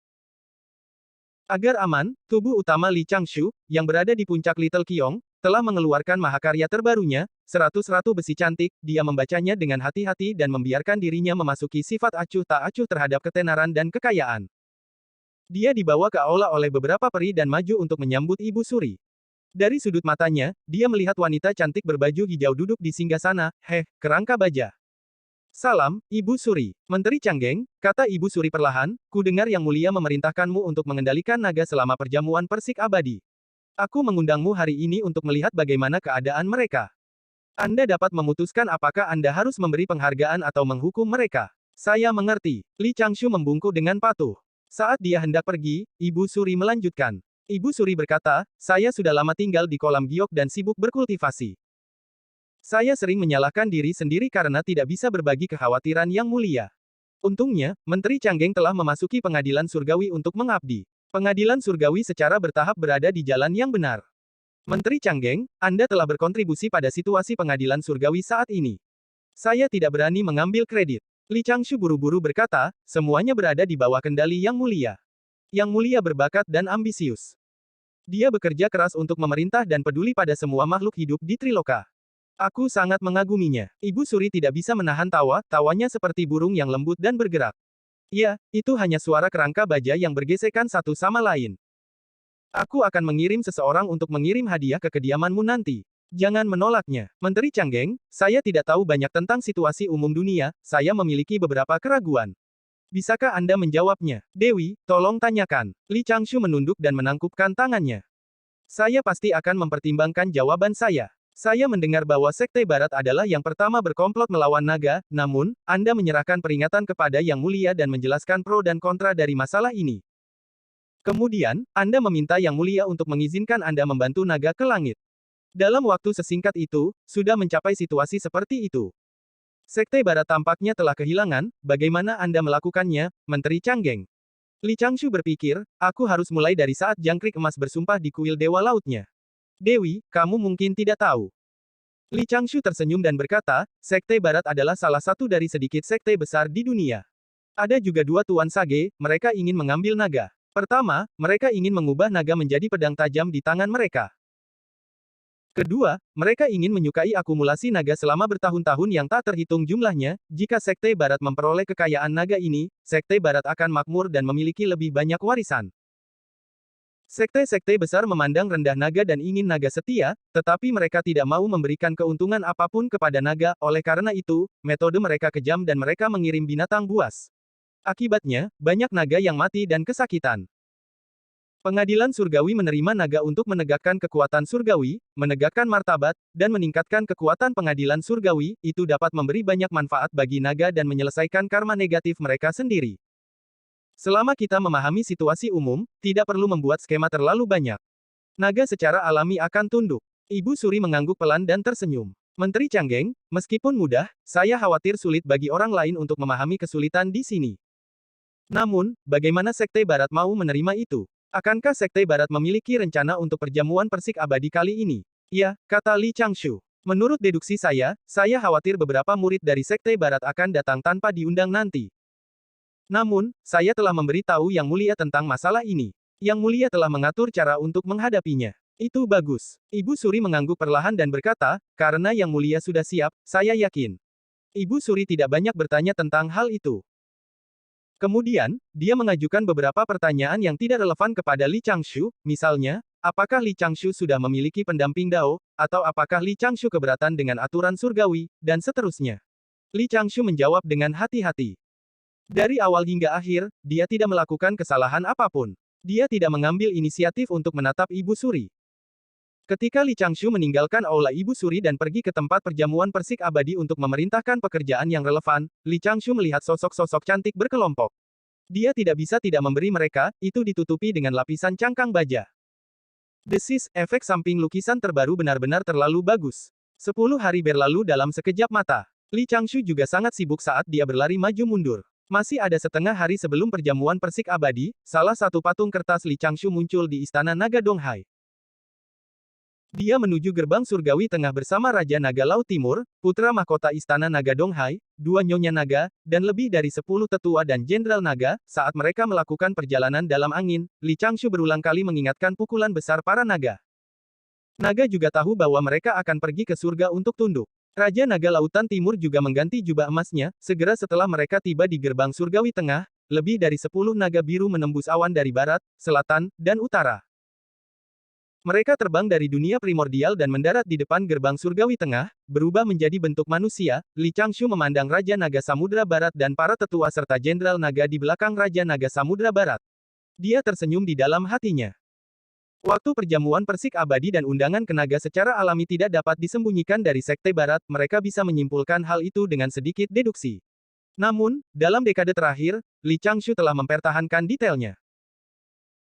Agar aman, tubuh utama Li Changshu, yang berada di puncak Little Qiong, telah mengeluarkan mahakarya terbarunya, 100 ratu besi cantik, dia membacanya dengan hati-hati dan membiarkan dirinya memasuki sifat acuh tak acuh terhadap ketenaran dan kekayaan. Dia dibawa ke aula oleh beberapa peri dan maju untuk menyambut Ibu Suri. Dari sudut matanya, dia melihat wanita cantik berbaju hijau duduk di singgasana, kerangka baja. Salam, Ibu Suri. Menteri Canggeng, kata Ibu Suri perlahan, ku dengar Yang Mulia memerintahkanmu untuk mengendalikan naga selama perjamuan persik abadi. Aku mengundangmu hari ini untuk melihat bagaimana keadaan mereka. Anda dapat memutuskan apakah Anda harus memberi penghargaan atau menghukum mereka. Saya mengerti. Li Changshu membungkuk dengan patuh. Saat dia hendak pergi, Ibu Suri melanjutkan. Ibu Suri berkata, saya sudah lama tinggal di kolam giok dan sibuk berkultivasi. Saya sering menyalahkan diri sendiri karena tidak bisa berbagi kekhawatiran Yang Mulia. Untungnya, Menteri Canggeng telah memasuki pengadilan surgawi untuk mengabdi. Pengadilan surgawi secara bertahap berada di jalan yang benar. Menteri Canggeng, Anda telah berkontribusi pada situasi pengadilan surgawi saat ini. Saya tidak berani mengambil kredit. Li Changshu buru-buru berkata, semuanya berada di bawah kendali Yang Mulia. Yang Mulia berbakat dan ambisius. Dia bekerja keras untuk memerintah dan peduli pada semua makhluk hidup di Triloka. Aku sangat mengaguminya. Ibu Suri tidak bisa menahan tawa, tawanya seperti burung yang lembut dan bergerak. Ya, itu hanya suara kerangka baja yang bergesekan satu sama lain. Aku akan mengirim seseorang untuk mengirim hadiah ke kediamanmu nanti. Jangan menolaknya. Menteri Canggeng, saya tidak tahu banyak tentang situasi umum dunia, saya memiliki beberapa keraguan. Bisakah Anda menjawabnya? Dewi, tolong tanyakan. Li Changshu menunduk dan menangkupkan tangannya. Saya pasti akan mempertimbangkan jawaban saya. Saya mendengar bahwa Sekte Barat adalah yang pertama berkomplot melawan naga, namun, Anda menyerahkan peringatan kepada Yang Mulia dan menjelaskan pro dan kontra dari masalah ini. Kemudian, Anda meminta Yang Mulia untuk mengizinkan Anda membantu naga ke langit. Dalam waktu sesingkat itu, sudah mencapai situasi seperti itu. Sekte Barat tampaknya telah kehilangan, bagaimana Anda melakukannya, Menteri Canggeng? Li Changshu berpikir, aku harus mulai dari saat jangkrik emas bersumpah di kuil Dewa Lautnya. Dewi, kamu mungkin tidak tahu. Li Changshu tersenyum dan berkata, Sekte Barat adalah salah satu dari sedikit sekte besar di dunia. Ada juga dua Tuan Sage, mereka ingin mengambil naga. Pertama, mereka ingin mengubah naga menjadi pedang tajam di tangan mereka. Kedua, mereka ingin menyukai akumulasi naga selama bertahun-tahun yang tak terhitung jumlahnya. Jika Sekte Barat memperoleh kekayaan naga ini, Sekte Barat akan makmur dan memiliki lebih banyak warisan. Sekte-sekte besar memandang rendah naga dan ingin naga setia, tetapi mereka tidak mau memberikan keuntungan apapun kepada naga, oleh karena itu, metode mereka kejam dan mereka mengirim binatang buas. Akibatnya, banyak naga yang mati dan kesakitan. Pengadilan surgawi menerima naga untuk menegakkan kekuatan surgawi, menegakkan martabat, dan meningkatkan kekuatan pengadilan surgawi. Itu dapat memberi banyak manfaat bagi naga dan menyelesaikan karma negatif mereka sendiri. Selama kita memahami situasi umum, tidak perlu membuat skema terlalu banyak. Naga secara alami akan tunduk. Ibu Suri mengangguk pelan dan tersenyum. Menteri Canggeng, meskipun mudah, saya khawatir sulit bagi orang lain untuk memahami kesulitan di sini. Namun, bagaimana Sekte Barat mau menerima itu? Akankah Sekte Barat memiliki rencana untuk perjamuan persik abadi kali ini? Ya, kata Li Changshu. Menurut deduksi saya khawatir beberapa murid dari Sekte Barat akan datang tanpa diundang nanti. Namun, saya telah memberitahu Yang Mulia tentang masalah ini. Yang Mulia telah mengatur cara untuk menghadapinya. Itu bagus. Ibu Suri mengangguk perlahan dan berkata, karena Yang Mulia sudah siap, saya yakin. Ibu Suri tidak banyak bertanya tentang hal itu. Kemudian, dia mengajukan beberapa pertanyaan yang tidak relevan kepada Li Changshu, misalnya, apakah Li Changshu sudah memiliki pendamping Dao, atau apakah Li Changshu keberatan dengan aturan surgawi, dan seterusnya. Li Changshu menjawab dengan hati-hati. Dari awal hingga akhir, dia tidak melakukan kesalahan apapun. Dia tidak mengambil inisiatif untuk menatap Ibu Suri. Ketika Li Changshu meninggalkan aula Ibu Suri dan pergi ke tempat perjamuan persik abadi untuk memerintahkan pekerjaan yang relevan, Li Changshu melihat sosok-sosok cantik berkelompok. Dia tidak bisa tidak memberi mereka, itu ditutupi dengan lapisan cangkang baja. Desis, efek samping lukisan terbaru benar-benar terlalu bagus. 10 hari berlalu dalam sekejap mata. Li Changshu juga sangat sibuk saat dia berlari maju mundur. Masih ada setengah hari sebelum perjamuan persik abadi, salah satu patung kertas Li Changshu muncul di Istana Naga Donghai. Dia menuju gerbang surgawi tengah bersama Raja Naga Laut Timur, putra mahkota Istana Naga Donghai, 2 Nyonya Naga, dan lebih dari 10 tetua dan jenderal naga. Saat mereka melakukan perjalanan dalam angin, Li Changshu berulang kali mengingatkan pukulan besar para naga. Naga juga tahu bahwa mereka akan pergi ke surga untuk tunduk. Raja Naga Lautan Timur juga mengganti jubah emasnya, segera setelah mereka tiba di gerbang surgawi tengah, lebih dari 10 naga biru menembus awan dari barat, selatan, dan utara. Mereka terbang dari dunia primordial dan mendarat di depan gerbang surgawi tengah, berubah menjadi bentuk manusia. Li Changshu memandang Raja Naga Samudra Barat dan para tetua serta jenderal naga di belakang Raja Naga Samudra Barat. Dia tersenyum di dalam hatinya. Waktu perjamuan persik abadi dan undangan ke naga secara alami tidak dapat disembunyikan dari Sekte Barat, mereka bisa menyimpulkan hal itu dengan sedikit deduksi. Namun, dalam dekade terakhir, Li Changshu telah mempertahankan detailnya.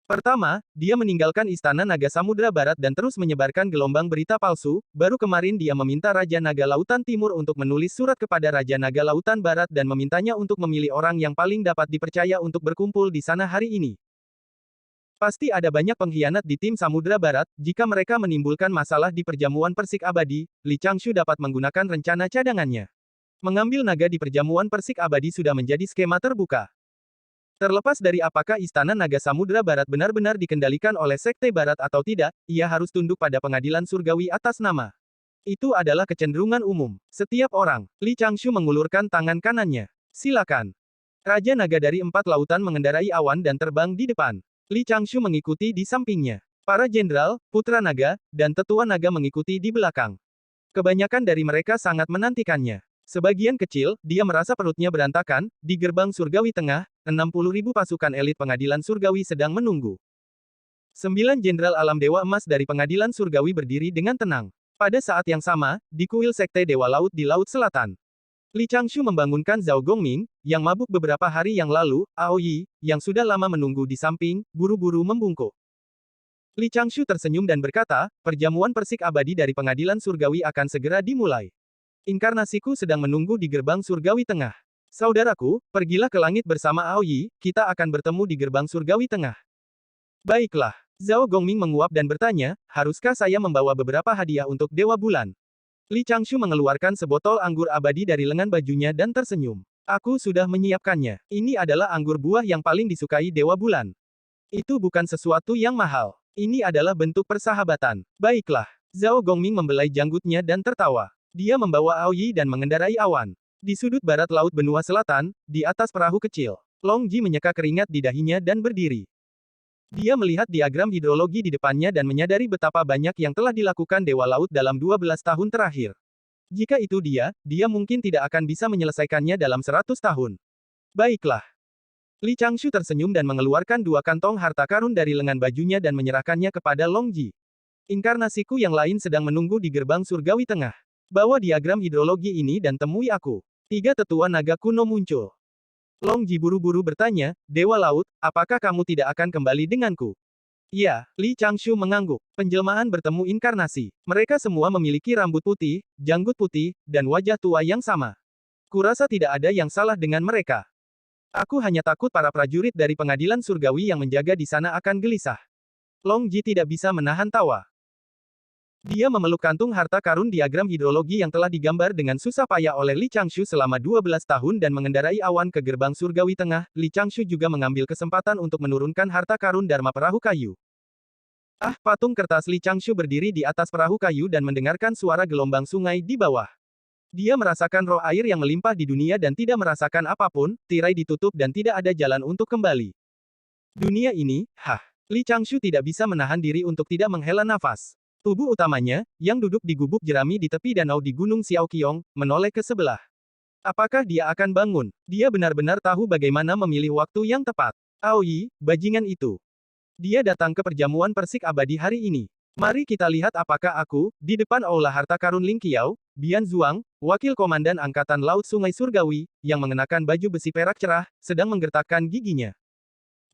Pertama, dia meninggalkan Istana Naga Samudra Barat dan terus menyebarkan gelombang berita palsu. Baru kemarin dia meminta Raja Naga Lautan Timur untuk menulis surat kepada Raja Naga Lautan Barat dan memintanya untuk memilih orang yang paling dapat dipercaya untuk berkumpul di sana hari ini. Pasti ada banyak pengkhianat di tim Samudra Barat. Jika mereka menimbulkan masalah di perjamuan persik abadi, Li Changshu dapat menggunakan rencana cadangannya. Mengambil naga di perjamuan persik abadi sudah menjadi skema terbuka. Terlepas dari apakah Istana Naga Samudra Barat benar-benar dikendalikan oleh Sekte Barat atau tidak, ia harus tunduk pada pengadilan surgawi atas nama. Itu adalah kecenderungan umum. Setiap orang. Li Changshu mengulurkan tangan kanannya. Silakan. Raja Naga dari 4 lautan mengendarai awan dan terbang di depan. Li Changshu mengikuti di sampingnya. Para jenderal, putra naga, dan tetua naga mengikuti di belakang. Kebanyakan dari mereka sangat menantikannya. Sebagian kecil, dia merasa perutnya berantakan. Di gerbang surgawi tengah, 60.000 pasukan elit pengadilan surgawi sedang menunggu. 9 jenderal alam Dewa Emas dari pengadilan surgawi berdiri dengan tenang. Pada saat yang sama, di kuil Sekte Dewa Laut di Laut Selatan. Li Changshu membangunkan Zhao Gongming, yang mabuk beberapa hari yang lalu. Aoyi, yang sudah lama menunggu di samping, buru-buru membungkuk. Li Changshu tersenyum dan berkata, perjamuan persik abadi dari pengadilan surgawi akan segera dimulai. Inkarnasiku sedang menunggu di gerbang surgawi tengah. Saudaraku, pergilah ke langit bersama Aoyi, kita akan bertemu di gerbang surgawi tengah. Baiklah. Zhao Gongming menguap dan bertanya, haruskah saya membawa beberapa hadiah untuk Dewa Bulan? Li Changshu mengeluarkan sebotol anggur abadi dari lengan bajunya dan tersenyum. Aku sudah menyiapkannya. Ini adalah anggur buah yang paling disukai Dewa Bulan. Itu bukan sesuatu yang mahal. Ini adalah bentuk persahabatan. Baiklah. Zhao Gongming membelai janggutnya dan tertawa. Dia membawa Aoyi dan mengendarai awan. Di sudut barat laut benua selatan, di atas perahu kecil, Long Ji menyeka keringat di dahinya dan berdiri. Dia melihat diagram hidrologi di depannya dan menyadari betapa banyak yang telah dilakukan Dewa Laut dalam 12 tahun terakhir. Jika itu dia mungkin tidak akan bisa menyelesaikannya dalam 100 tahun. Baiklah. Li Changshu tersenyum dan mengeluarkan dua kantong harta karun dari lengan bajunya dan menyerahkannya kepada Long Ji. Inkarnasiku yang lain sedang menunggu di gerbang surgawi tengah. Bawa diagram hidrologi ini dan temui aku. Tiga tetua naga kuno muncul. Long Ji buru-buru bertanya, Dewa Laut, apakah kamu tidak akan kembali denganku? Ya, Li Changshu mengangguk. Penjelmaan bertemu inkarnasi. Mereka semua memiliki rambut putih, janggut putih, dan wajah tua yang sama. Kurasa tidak ada yang salah dengan mereka. Aku hanya takut para prajurit dari pengadilan surgawi yang menjaga di sana akan gelisah. Long Ji tidak bisa menahan tawa. Dia memeluk kantung harta karun diagram hidrologi yang telah digambar dengan susah payah oleh Li Changshu selama 12 tahun dan mengendarai awan ke gerbang surgawi tengah. Li Changshu juga mengambil kesempatan untuk menurunkan harta karun Dharma perahu kayu. Patung kertas Li Changshu berdiri di atas perahu kayu dan mendengarkan suara gelombang sungai di bawah. Dia merasakan roh air yang melimpah di dunia dan tidak merasakan apapun, tirai ditutup dan tidak ada jalan untuk kembali. Dunia ini, Li Changshu tidak bisa menahan diri untuk tidak menghela nafas. Tubuh utamanya, yang duduk di gubuk jerami di tepi danau di Gunung Xiaoqiong, menoleh ke sebelah. Apakah dia akan bangun? Dia benar-benar tahu bagaimana memilih waktu yang tepat. Aoyi, bajingan itu. Dia datang ke perjamuan persik abadi hari ini. Mari kita lihat apakah aku, di depan Aula Harta Karun Ling Qiao, Bian Zuang, Wakil Komandan Angkatan Laut Sungai Surgawi, yang mengenakan baju besi perak cerah, sedang menggertakkan giginya.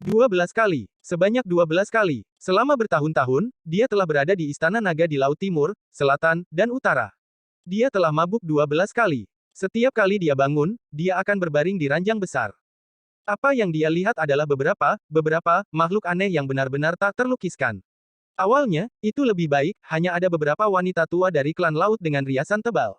12 kali. Sebanyak 12 kali. Selama bertahun-tahun, dia telah berada di Istana Naga di Laut Timur, Selatan, dan Utara. Dia telah mabuk 12 kali. Setiap kali dia bangun, dia akan berbaring di ranjang besar. Apa yang dia lihat adalah beberapa makhluk aneh yang benar-benar tak terlukiskan. Awalnya, itu lebih baik, hanya ada beberapa wanita tua dari klan laut dengan riasan tebal.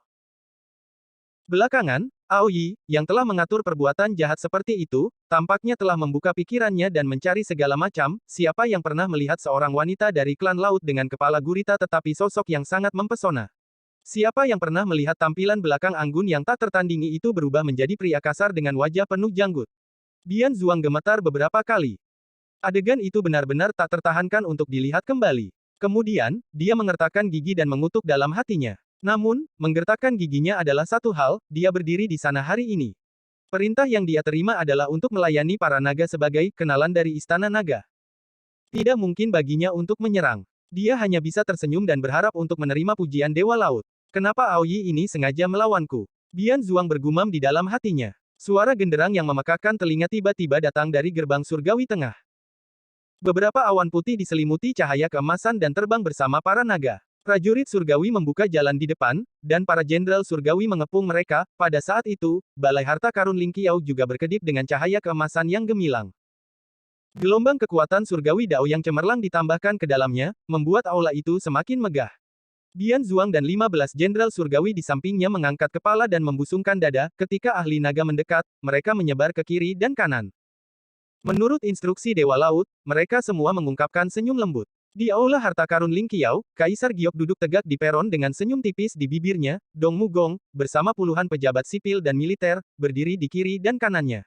Belakangan, Aoyi, yang telah mengatur perbuatan jahat seperti itu, tampaknya telah membuka pikirannya dan mencari segala macam, siapa yang pernah melihat seorang wanita dari klan laut dengan kepala gurita tetapi sosok yang sangat mempesona. Siapa yang pernah melihat tampilan belakang anggun yang tak tertandingi itu berubah menjadi pria kasar dengan wajah penuh janggut. Bian Zuang gemetar beberapa kali. Adegan itu benar-benar tak tertahankan untuk dilihat kembali. Kemudian, dia mengertakkan gigi dan mengutuk dalam hatinya. Namun, menggertakkan giginya adalah satu hal, dia berdiri di sana hari ini. Perintah yang dia terima adalah untuk melayani para naga sebagai kenalan dari Istana Naga. Tidak mungkin baginya untuk menyerang. Dia hanya bisa tersenyum dan berharap untuk menerima pujian Dewa Laut. Kenapa Aoyi ini sengaja melawanku? Bian Zuang bergumam di dalam hatinya. Suara genderang yang memekakkan telinga tiba-tiba datang dari gerbang surgawi tengah. Beberapa awan putih diselimuti cahaya keemasan dan terbang bersama para naga. Prajurit surgawi membuka jalan di depan, dan para jenderal surgawi mengepung mereka. Pada saat itu, Balai Harta Karun Ling Qiao juga berkedip dengan cahaya keemasan yang gemilang. Gelombang kekuatan surgawi Dao yang cemerlang ditambahkan ke dalamnya, membuat aula itu semakin megah. Bian Zuang dan 15 jenderal surgawi di sampingnya mengangkat kepala dan membusungkan dada. Ketika ahli naga mendekat, mereka menyebar ke kiri dan kanan. Menurut instruksi Dewa Laut, mereka semua mengungkapkan senyum lembut. Di Aula Harta Karun Ling Qiao, Kaisar Giok duduk tegak di peron dengan senyum tipis di bibirnya. Dong Mugong, bersama puluhan pejabat sipil dan militer, berdiri di kiri dan kanannya.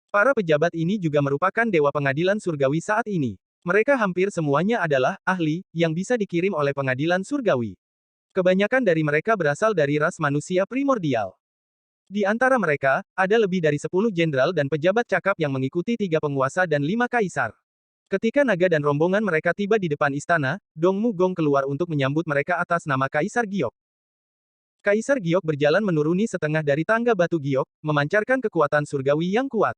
Para pejabat ini juga merupakan dewa pengadilan surgawi saat ini. Mereka hampir semuanya adalah ahli yang bisa dikirim oleh pengadilan surgawi. Kebanyakan dari mereka berasal dari ras manusia primordial. Di antara mereka, ada lebih dari 10 jenderal dan pejabat cakap yang mengikuti 3 penguasa dan 5 kaisar. Ketika naga dan rombongan mereka tiba di depan istana, Dong Mugong keluar untuk menyambut mereka atas nama Kaisar Giok. Kaisar Giok berjalan menuruni setengah dari tangga batu Giok, memancarkan kekuatan surgawi yang kuat.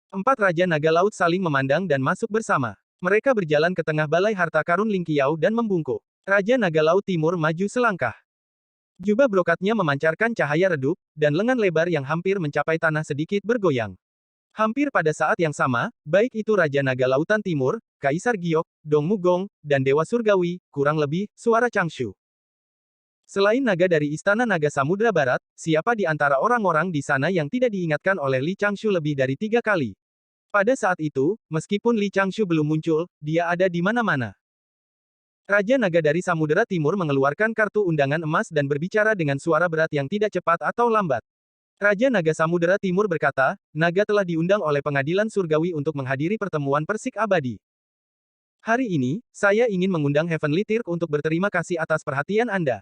4 raja naga laut saling memandang dan masuk bersama. Mereka berjalan ke tengah balai harta karun Ling Qiao dan membungkuk. Raja naga laut timur maju selangkah. Jubah brokatnya memancarkan cahaya redup, dan lengan lebar yang hampir mencapai tanah sedikit bergoyang. Hampir pada saat yang sama, baik itu Raja Naga Lautan Timur, Kaisar Giok, Dong Mugong, dan Dewa Surgawi, kurang lebih, suara Changshu. Selain naga dari Istana Naga Samudra Barat, siapa di antara orang-orang di sana yang tidak diingatkan oleh Li Changshu lebih dari 3 kali? Pada saat itu, meskipun Li Changshu belum muncul, dia ada di mana-mana. Raja Naga dari Samudera Timur mengeluarkan kartu undangan emas dan berbicara dengan suara berat yang tidak cepat atau lambat. Raja Naga Samudera Timur berkata, naga telah diundang oleh pengadilan surgawi untuk menghadiri pertemuan persik abadi. Hari ini, saya ingin mengundang Heavenly Tirk untuk berterima kasih atas perhatian Anda.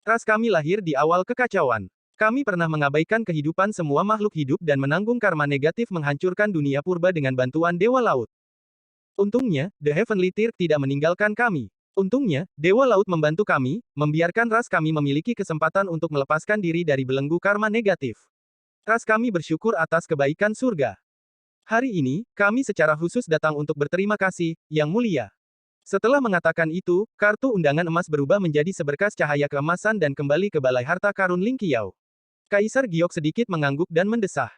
Ras kami lahir di awal kekacauan. Kami pernah mengabaikan kehidupan semua makhluk hidup dan menanggung karma negatif menghancurkan dunia purba dengan bantuan Dewa Laut. Untungnya, The Heavenly Tear tidak meninggalkan kami. Untungnya, Dewa Laut membantu kami, membiarkan ras kami memiliki kesempatan untuk melepaskan diri dari belenggu karma negatif. Ras kami bersyukur atas kebaikan surga. Hari ini, kami secara khusus datang untuk berterima kasih, Yang Mulia. Setelah mengatakan itu, kartu undangan emas berubah menjadi seberkas cahaya keemasan dan kembali ke balai harta karun Ling Qiao. Kaisar Giok sedikit mengangguk dan mendesah.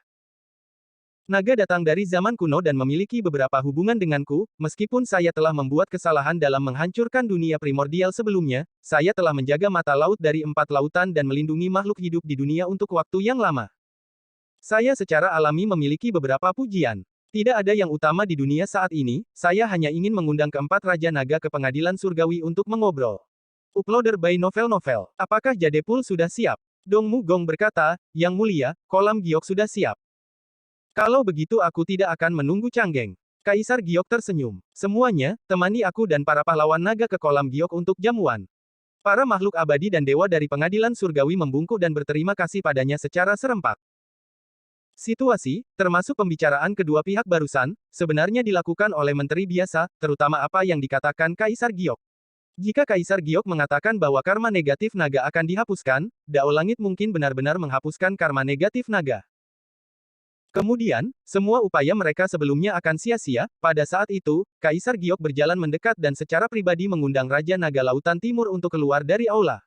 Naga datang dari zaman kuno dan memiliki beberapa hubungan denganku, meskipun saya telah membuat kesalahan dalam menghancurkan dunia primordial sebelumnya, saya telah menjaga mata laut dari 4 lautan dan melindungi makhluk hidup di dunia untuk waktu yang lama. Saya secara alami memiliki beberapa pujian. Tidak ada yang utama di dunia saat ini, saya hanya ingin mengundang keempat Raja Naga ke pengadilan surgawi untuk mengobrol. Uploader by Novel. Apakah Jadepul sudah siap? Dong Mu Gong berkata, Yang Mulia, kolam Giok sudah siap. Kalau begitu aku tidak akan menunggu Canggeng. Kaisar Giok tersenyum. Semuanya, temani aku dan para pahlawan naga ke kolam Giok untuk jamuan. Para makhluk abadi dan dewa dari pengadilan surgawi membungkuk dan berterima kasih padanya secara serempak. Situasi, termasuk pembicaraan kedua pihak barusan, sebenarnya dilakukan oleh menteri biasa, terutama apa yang dikatakan Kaisar Giok. Jika Kaisar Giok mengatakan bahwa karma negatif naga akan dihapuskan, Dao Langit mungkin benar-benar menghapuskan karma negatif naga. Kemudian, semua upaya mereka sebelumnya akan sia-sia. Pada saat itu, Kaisar Giok berjalan mendekat dan secara pribadi mengundang Raja Naga Lautan Timur untuk keluar dari aula.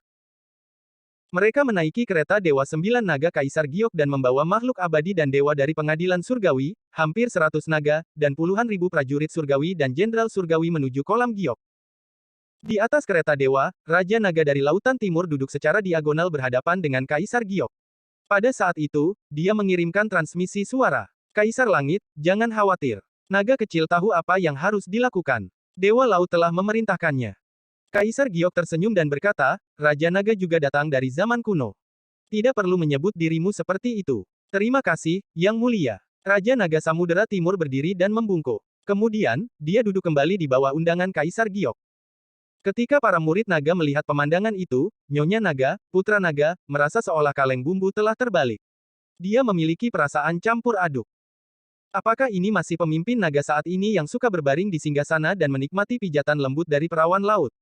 Mereka menaiki kereta Dewa Sembilan Naga Kaisar Giok dan membawa makhluk abadi dan dewa dari pengadilan surgawi, hampir 100 naga, dan puluhan ribu prajurit surgawi dan jenderal surgawi menuju kolam Giok. Di atas kereta dewa, Raja Naga dari Lautan Timur duduk secara diagonal berhadapan dengan Kaisar Giok. Pada saat itu, dia mengirimkan transmisi suara. Kaisar Langit, jangan khawatir. Naga kecil tahu apa yang harus dilakukan. Dewa Laut telah memerintahkannya. Kaisar Giok tersenyum dan berkata, Raja Naga juga datang dari zaman kuno. Tidak perlu menyebut dirimu seperti itu. Terima kasih, Yang Mulia. Raja Naga Samudera Timur berdiri dan membungkuk. Kemudian, dia duduk kembali di bawah undangan Kaisar Giok. Ketika para murid naga melihat pemandangan itu, Nyonya Naga, Putra Naga, merasa seolah kaleng bumbu telah terbalik. Dia memiliki perasaan campur aduk. Apakah ini masih pemimpin naga saat ini yang suka berbaring di singgasana dan menikmati pijatan lembut dari perawan laut?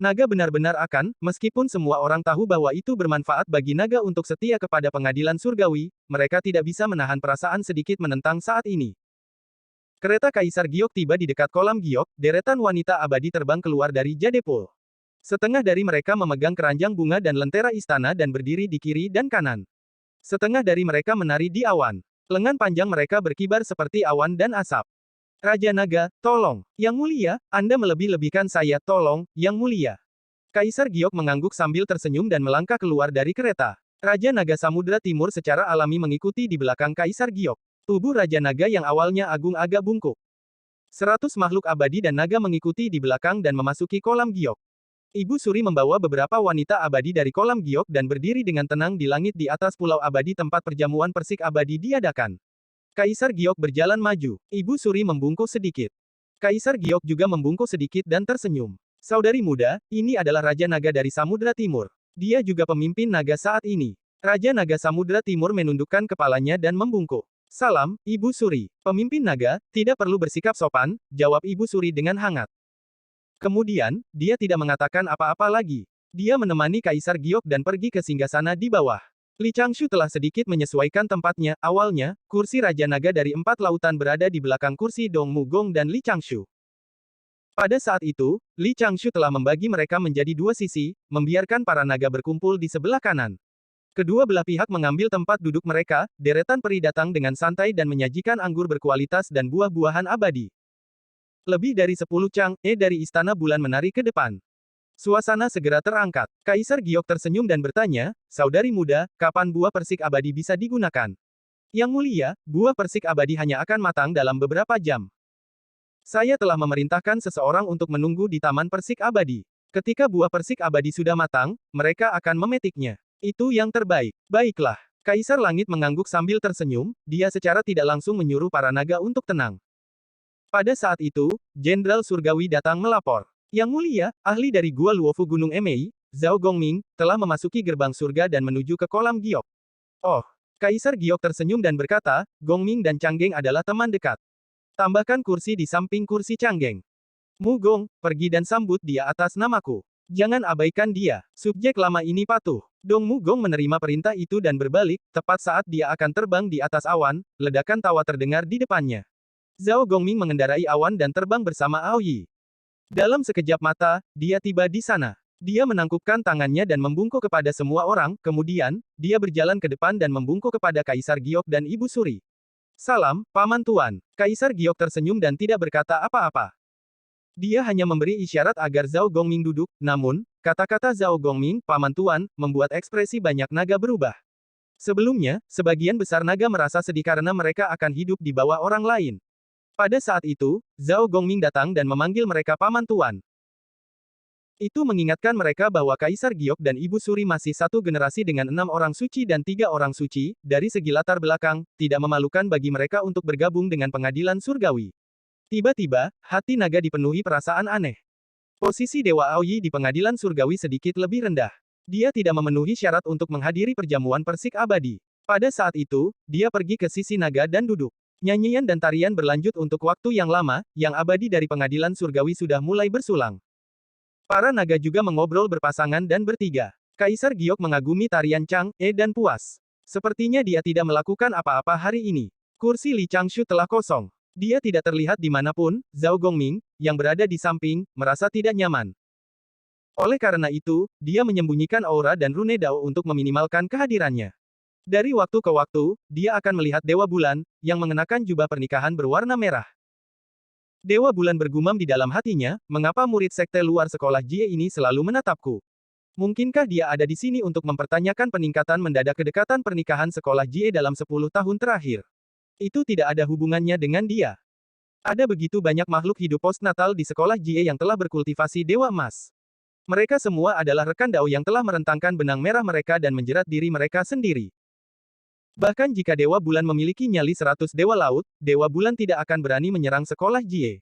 Naga benar-benar akan, meskipun semua orang tahu bahwa itu bermanfaat bagi naga untuk setia kepada pengadilan surgawi, mereka tidak bisa menahan perasaan sedikit menentang saat ini. Kereta Kaisar Giok tiba di dekat kolam Giok, deretan wanita abadi terbang keluar dari Jadepul. Setengah dari mereka memegang keranjang bunga dan lentera istana dan berdiri di kiri dan kanan. Setengah dari mereka menari di awan. Lengan panjang mereka berkibar seperti awan dan asap. Raja Naga, tolong. Yang Mulia, Anda melebih-lebihkan saya, tolong, Yang Mulia. Kaisar Giok mengangguk sambil tersenyum dan melangkah keluar dari kereta. Raja Naga Samudera Timur secara alami mengikuti di belakang Kaisar Giok. Tubuh Raja Naga yang awalnya agung agak bungkuk. 100 makhluk abadi dan naga mengikuti di belakang dan memasuki kolam Giok. Ibu Suri membawa beberapa wanita abadi dari kolam Giok dan berdiri dengan tenang di langit di atas pulau abadi tempat perjamuan persik abadi diadakan. Kaisar Giok berjalan maju. Ibu Suri membungkuk sedikit. Kaisar Giok juga membungkuk sedikit dan tersenyum. Saudari muda, ini adalah Raja Naga dari Samudra Timur. Dia juga pemimpin naga saat ini. Raja Naga Samudra Timur menundukkan kepalanya dan membungkuk. Salam, Ibu Suri. Pemimpin naga, tidak perlu bersikap sopan, jawab Ibu Suri dengan hangat. Kemudian, dia tidak mengatakan apa-apa lagi. Dia menemani Kaisar Giok dan pergi ke singgasana di bawah. Li Changshu telah sedikit menyesuaikan tempatnya. Awalnya, kursi Raja Naga dari 4 lautan berada di belakang kursi Dong Mu Gong dan Li Changshu. Pada saat itu, Li Changshu telah membagi mereka menjadi 2 sisi, membiarkan para naga berkumpul di sebelah kanan. Kedua belah pihak mengambil tempat duduk mereka, deretan peri datang dengan santai dan menyajikan anggur berkualitas dan buah-buahan abadi. Lebih dari 10 Chang-e dari Istana Bulan menari ke depan. Suasana segera terangkat. Kaisar Giok tersenyum dan bertanya, Saudari muda, kapan buah persik abadi bisa digunakan? Yang Mulia, buah persik abadi hanya akan matang dalam beberapa jam. Saya telah memerintahkan seseorang untuk menunggu di Taman Persik Abadi. Ketika buah persik abadi sudah matang, mereka akan memetiknya. Itu yang terbaik. Baiklah. Kaisar Langit mengangguk sambil tersenyum, dia secara tidak langsung menyuruh para naga untuk tenang. Pada saat itu, Jenderal Surgawi datang melapor. Yang Mulia, ahli dari Gua Luofu Gunung Emei, Zhao Gongming, telah memasuki gerbang surga dan menuju ke kolam Giok. Oh, Kaisar Giok tersenyum dan berkata, Gongming dan Changgeng adalah teman dekat. Tambahkan kursi di samping kursi Changgeng. Mugong, pergi dan sambut dia atas namaku. Jangan abaikan dia. Subjek lama ini patuh. Dong Mugong menerima perintah itu dan berbalik, tepat saat dia akan terbang di atas awan, ledakan tawa terdengar di depannya. Zhao Gongming mengendarai awan dan terbang bersama Ao Yi. Dalam sekejap mata, dia tiba di sana. Dia menangkupkan tangannya dan membungkuk kepada semua orang, kemudian, dia berjalan ke depan dan membungkuk kepada Kaisar Giok dan Ibu Suri. Salam, Paman Tuan. Kaisar Giok tersenyum dan tidak berkata apa-apa. Dia hanya memberi isyarat agar Zhao Gongming duduk, namun, kata-kata Zhao Gongming, Paman Tuan, membuat ekspresi banyak naga berubah. Sebelumnya, sebagian besar naga merasa sedih karena mereka akan hidup di bawah orang lain. Pada saat itu, Zhao Gongming datang dan memanggil mereka Paman Tuan. Itu mengingatkan mereka bahwa Kaisar Giok dan Ibu Suri masih satu generasi dengan 6 orang suci dan 3 orang suci, dari segi latar belakang, tidak memalukan bagi mereka untuk bergabung dengan pengadilan surgawi. Tiba-tiba, hati naga dipenuhi perasaan aneh. Posisi Dewa Aoyi di pengadilan surgawi sedikit lebih rendah. Dia tidak memenuhi syarat untuk menghadiri perjamuan persik abadi. Pada saat itu, dia pergi ke sisi naga dan duduk. Nyanyian dan tarian berlanjut untuk waktu yang lama, yang abadi dari pengadilan surgawi sudah mulai bersulang. Para naga juga mengobrol berpasangan dan bertiga. Kaisar Giok mengagumi tarian Chang E dan puas. Sepertinya dia tidak melakukan apa-apa hari ini. Kursi Li Changshu telah kosong. Dia tidak terlihat dimanapun. Zhao Gongming, yang berada di samping, merasa tidak nyaman. Oleh karena itu, dia menyembunyikan aura dan rune Dao untuk meminimalkan kehadirannya. Dari waktu ke waktu, dia akan melihat Dewa Bulan, yang mengenakan jubah pernikahan berwarna merah. Dewa Bulan bergumam di dalam hatinya, mengapa murid sekte luar sekolah Jie ini selalu menatapku? Mungkinkah dia ada di sini untuk mempertanyakan peningkatan mendadak kedekatan pernikahan sekolah Jie dalam 10 tahun terakhir? Itu tidak ada hubungannya dengan dia. Ada begitu banyak makhluk hidup postnatal di sekolah Jie yang telah berkultivasi Dewa Emas. Mereka semua adalah rekan Dao yang telah merentangkan benang merah mereka dan menjerat diri mereka sendiri. Bahkan jika Dewa Bulan memiliki nyali 100 Dewa Laut, Dewa Bulan tidak akan berani menyerang sekolah Jie.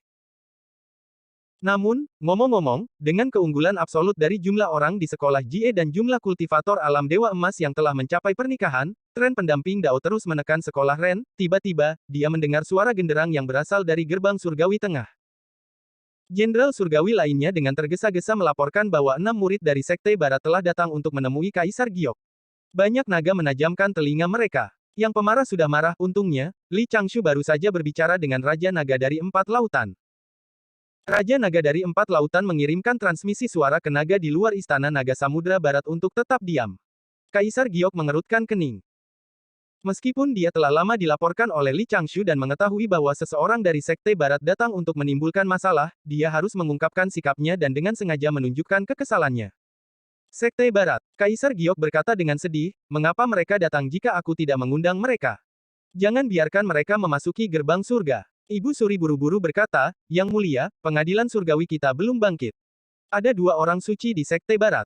Namun, ngomong-ngomong, dengan keunggulan absolut dari jumlah orang di sekolah Jie dan jumlah kultivator alam Dewa Emas yang telah mencapai pernikahan, tren pendamping Dao terus menekan sekolah Ren. Tiba-tiba, dia mendengar suara genderang yang berasal dari gerbang surgawi tengah. Jenderal surgawi lainnya dengan tergesa-gesa melaporkan bahwa 6 murid dari Sekte Barat telah datang untuk menemui Kaisar Giok. Banyak naga menajamkan telinga mereka. Yang pemarah sudah marah, untungnya, Li Changshu baru saja berbicara dengan Raja Naga dari 4 Lautan. Raja Naga dari 4 Lautan mengirimkan transmisi suara ke naga di luar Istana Naga Samudra Barat untuk tetap diam. Kaisar Giok mengerutkan kening. Meskipun dia telah lama dilaporkan oleh Li Changshu dan mengetahui bahwa seseorang dari Sekte Barat datang untuk menimbulkan masalah, dia harus mengungkapkan sikapnya dan dengan sengaja menunjukkan kekesalannya. Sekte Barat, Kaisar Giok berkata dengan sedih, mengapa mereka datang jika aku tidak mengundang mereka? Jangan biarkan mereka memasuki gerbang surga. Ibu Suri buru-buru berkata, Yang Mulia, pengadilan surgawi kita belum bangkit. Ada 2 orang suci di Sekte Barat.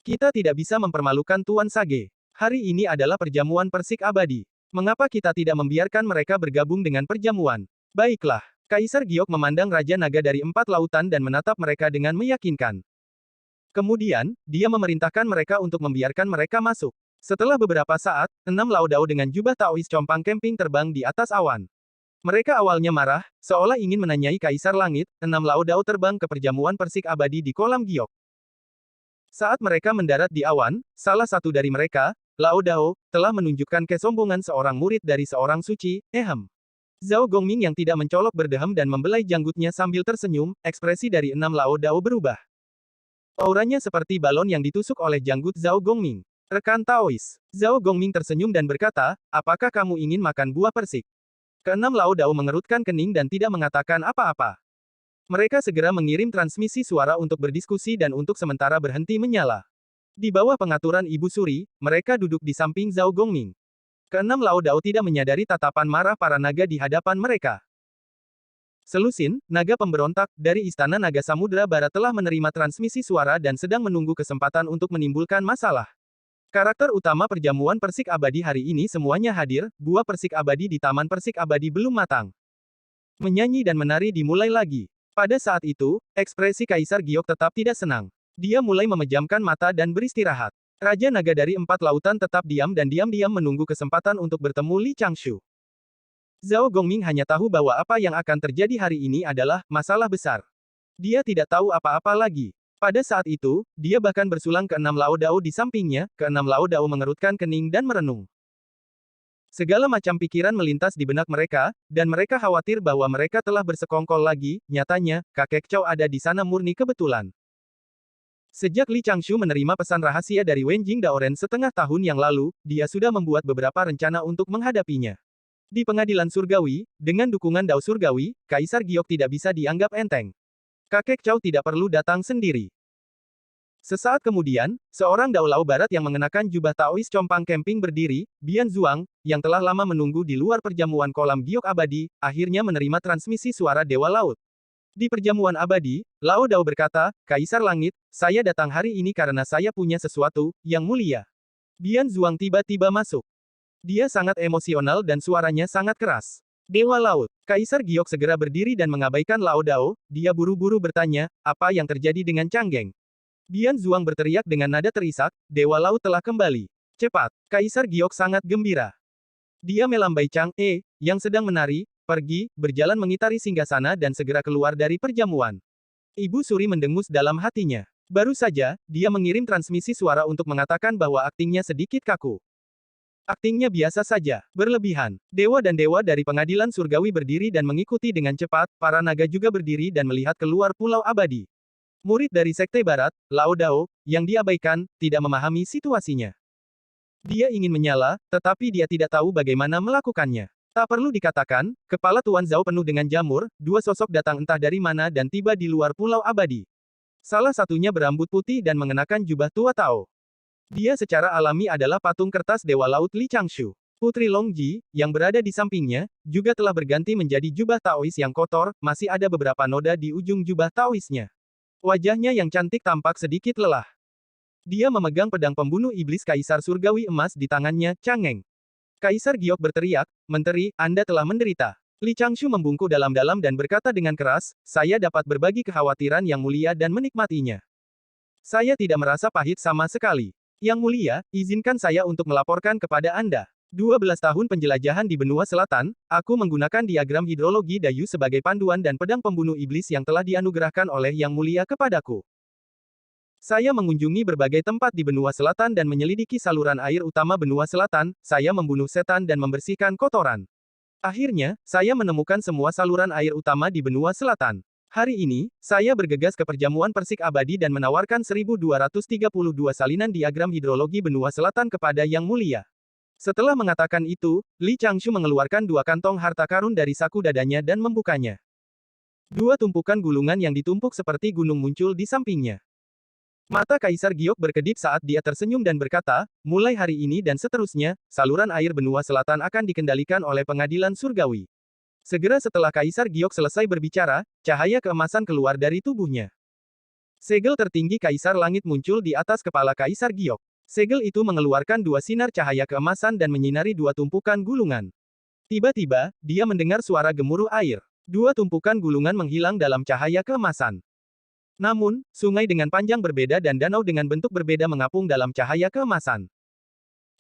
Kita tidak bisa mempermalukan Tuan Sage. Hari ini adalah perjamuan persik abadi. Mengapa kita tidak membiarkan mereka bergabung dengan perjamuan? Baiklah. Kaisar Giok memandang Raja Naga dari 4 Lautan dan menatap mereka dengan meyakinkan. Kemudian, dia memerintahkan mereka untuk membiarkan mereka masuk. Setelah beberapa saat, 6 Laodao dengan jubah Taois compang camping terbang di atas awan. Mereka awalnya marah, seolah ingin menanyai Kaisar Langit. 6 Laodao terbang ke perjamuan persik abadi di kolam Giok. Saat mereka mendarat di awan, salah satu dari mereka, Laodao, telah menunjukkan kesombongan seorang murid dari seorang suci, Zhao Gongming yang tidak mencolok berdehem dan membelai janggutnya sambil tersenyum, ekspresi dari 6 Laodao berubah. Auranya seperti balon yang ditusuk oleh janggut Zhao Gongming. Rekan Taois. Zhao Gongming tersenyum dan berkata, apakah kamu ingin makan buah persik? Keenam Laodao mengerutkan kening dan tidak mengatakan apa-apa. Mereka segera mengirim transmisi suara untuk berdiskusi dan untuk sementara berhenti menyala. Di bawah pengaturan Ibu Suri, mereka duduk di samping Zhao Gongming. Keenam Laodao tidak menyadari tatapan marah para naga di hadapan mereka. Selusin, naga pemberontak, dari Istana Naga Samudra Barat telah menerima transmisi suara dan sedang menunggu kesempatan untuk menimbulkan masalah. Karakter utama perjamuan persik abadi hari ini semuanya hadir, buah persik abadi di taman persik abadi belum matang. Menyanyi dan menari dimulai lagi. Pada saat itu, ekspresi Kaisar Giok tetap tidak senang. Dia mulai memejamkan mata dan beristirahat. Raja Naga dari Empat Lautan tetap diam dan diam-diam menunggu kesempatan untuk bertemu Li Changshu. Zhao Gongming hanya tahu bahwa apa yang akan terjadi hari ini adalah masalah besar. Dia tidak tahu apa-apa lagi. Pada saat itu, dia bahkan bersulang ke 6 Lao Dao di sampingnya, ke-6 Lao Dao mengerutkan kening dan merenung. Segala macam pikiran melintas di benak mereka, dan mereka khawatir bahwa mereka telah bersekongkol lagi. Nyatanya, kakek Chow ada di sana murni kebetulan. Sejak Li Changshu menerima pesan rahasia dari Wen Jing Daoren setengah tahun yang lalu, dia sudah membuat beberapa rencana untuk menghadapinya. Di pengadilan surgawi, dengan dukungan Dao Surgawi, Kaisar Giok tidak bisa dianggap enteng. Kakek Chow tidak perlu datang sendiri. Sesaat kemudian, seorang Dao Lao Barat yang mengenakan jubah Taois compang camping berdiri, Bian Zuang, yang telah lama menunggu di luar perjamuan kolam giok abadi, akhirnya menerima transmisi suara Dewa Laut. Di perjamuan abadi, Lao Dao berkata, Kaisar Langit, saya datang hari ini karena saya punya sesuatu, yang mulia. Bian Zuang tiba-tiba masuk. Dia sangat emosional dan suaranya sangat keras. Dewa Laut. Kaisar Giok segera berdiri dan mengabaikan Lao Dao, dia buru-buru bertanya, apa yang terjadi dengan Changgeng? Bian Zuang berteriak dengan nada terisak, Dewa Laut telah kembali. Cepat. Kaisar Giok sangat gembira. Dia melambai Chang E, yang sedang menari, pergi, berjalan mengitari singgasana dan segera keluar dari perjamuan. Ibu Suri mendengus dalam hatinya. Baru saja, dia mengirim transmisi suara untuk mengatakan bahwa aktingnya sedikit kaku. Aktingnya biasa saja, berlebihan. Dewa dan dewa dari pengadilan surgawi berdiri dan mengikuti dengan cepat, para naga juga berdiri dan melihat keluar pulau abadi. Murid dari Sekte Barat, Lao Dao, yang diabaikan, tidak memahami situasinya. Dia ingin menyala, tetapi dia tidak tahu bagaimana melakukannya. Tak perlu dikatakan, kepala Tuan Zhao penuh dengan jamur, dua sosok datang entah dari mana dan tiba di luar pulau abadi. Salah satunya berambut putih dan mengenakan jubah tua Tao. Dia secara alami adalah patung kertas Dewa Laut Li Changshu. Putri Long Ji, yang berada di sampingnya, juga telah berganti menjadi jubah Taois yang kotor, masih ada beberapa noda di ujung jubah Taoisnya. Wajahnya yang cantik tampak sedikit lelah. Dia memegang pedang pembunuh iblis Kaisar Surgawi emas di tangannya, Changeng. Kaisar Giok berteriak, Menteri, Anda telah menderita. Li Changshu membungkuk dalam-dalam dan berkata dengan keras, saya dapat berbagi kekhawatiran yang mulia dan menikmatinya. Saya tidak merasa pahit sama sekali. Yang mulia, izinkan saya untuk melaporkan kepada Anda. 12 tahun penjelajahan di benua selatan, aku menggunakan diagram hidrologi Dayu sebagai panduan dan pedang pembunuh iblis yang telah dianugerahkan oleh Yang Mulia kepadaku. Saya mengunjungi berbagai tempat di benua selatan dan menyelidiki saluran air utama benua selatan, saya membunuh setan dan membersihkan kotoran. Akhirnya, saya menemukan semua saluran air utama di benua selatan. Hari ini, saya bergegas ke perjamuan persik abadi dan menawarkan 1232 salinan diagram hidrologi benua selatan kepada Yang Mulia. Setelah mengatakan itu, Li Changshu mengeluarkan dua kantong harta karun dari saku dadanya dan membukanya. Dua tumpukan gulungan yang ditumpuk seperti gunung muncul di sampingnya. Mata Kaisar Giok berkedip saat dia tersenyum dan berkata, mulai hari ini dan seterusnya, saluran air benua selatan akan dikendalikan oleh pengadilan surgawi. Segera setelah Kaisar Giok selesai berbicara, cahaya keemasan keluar dari tubuhnya. Segel tertinggi Kaisar Langit muncul di atas kepala Kaisar Giok. Segel itu mengeluarkan dua sinar cahaya keemasan dan menyinari dua tumpukan gulungan. Tiba-tiba, dia mendengar suara gemuruh air. Dua tumpukan gulungan menghilang dalam cahaya keemasan. Namun, sungai dengan panjang berbeda dan danau dengan bentuk berbeda mengapung dalam cahaya keemasan.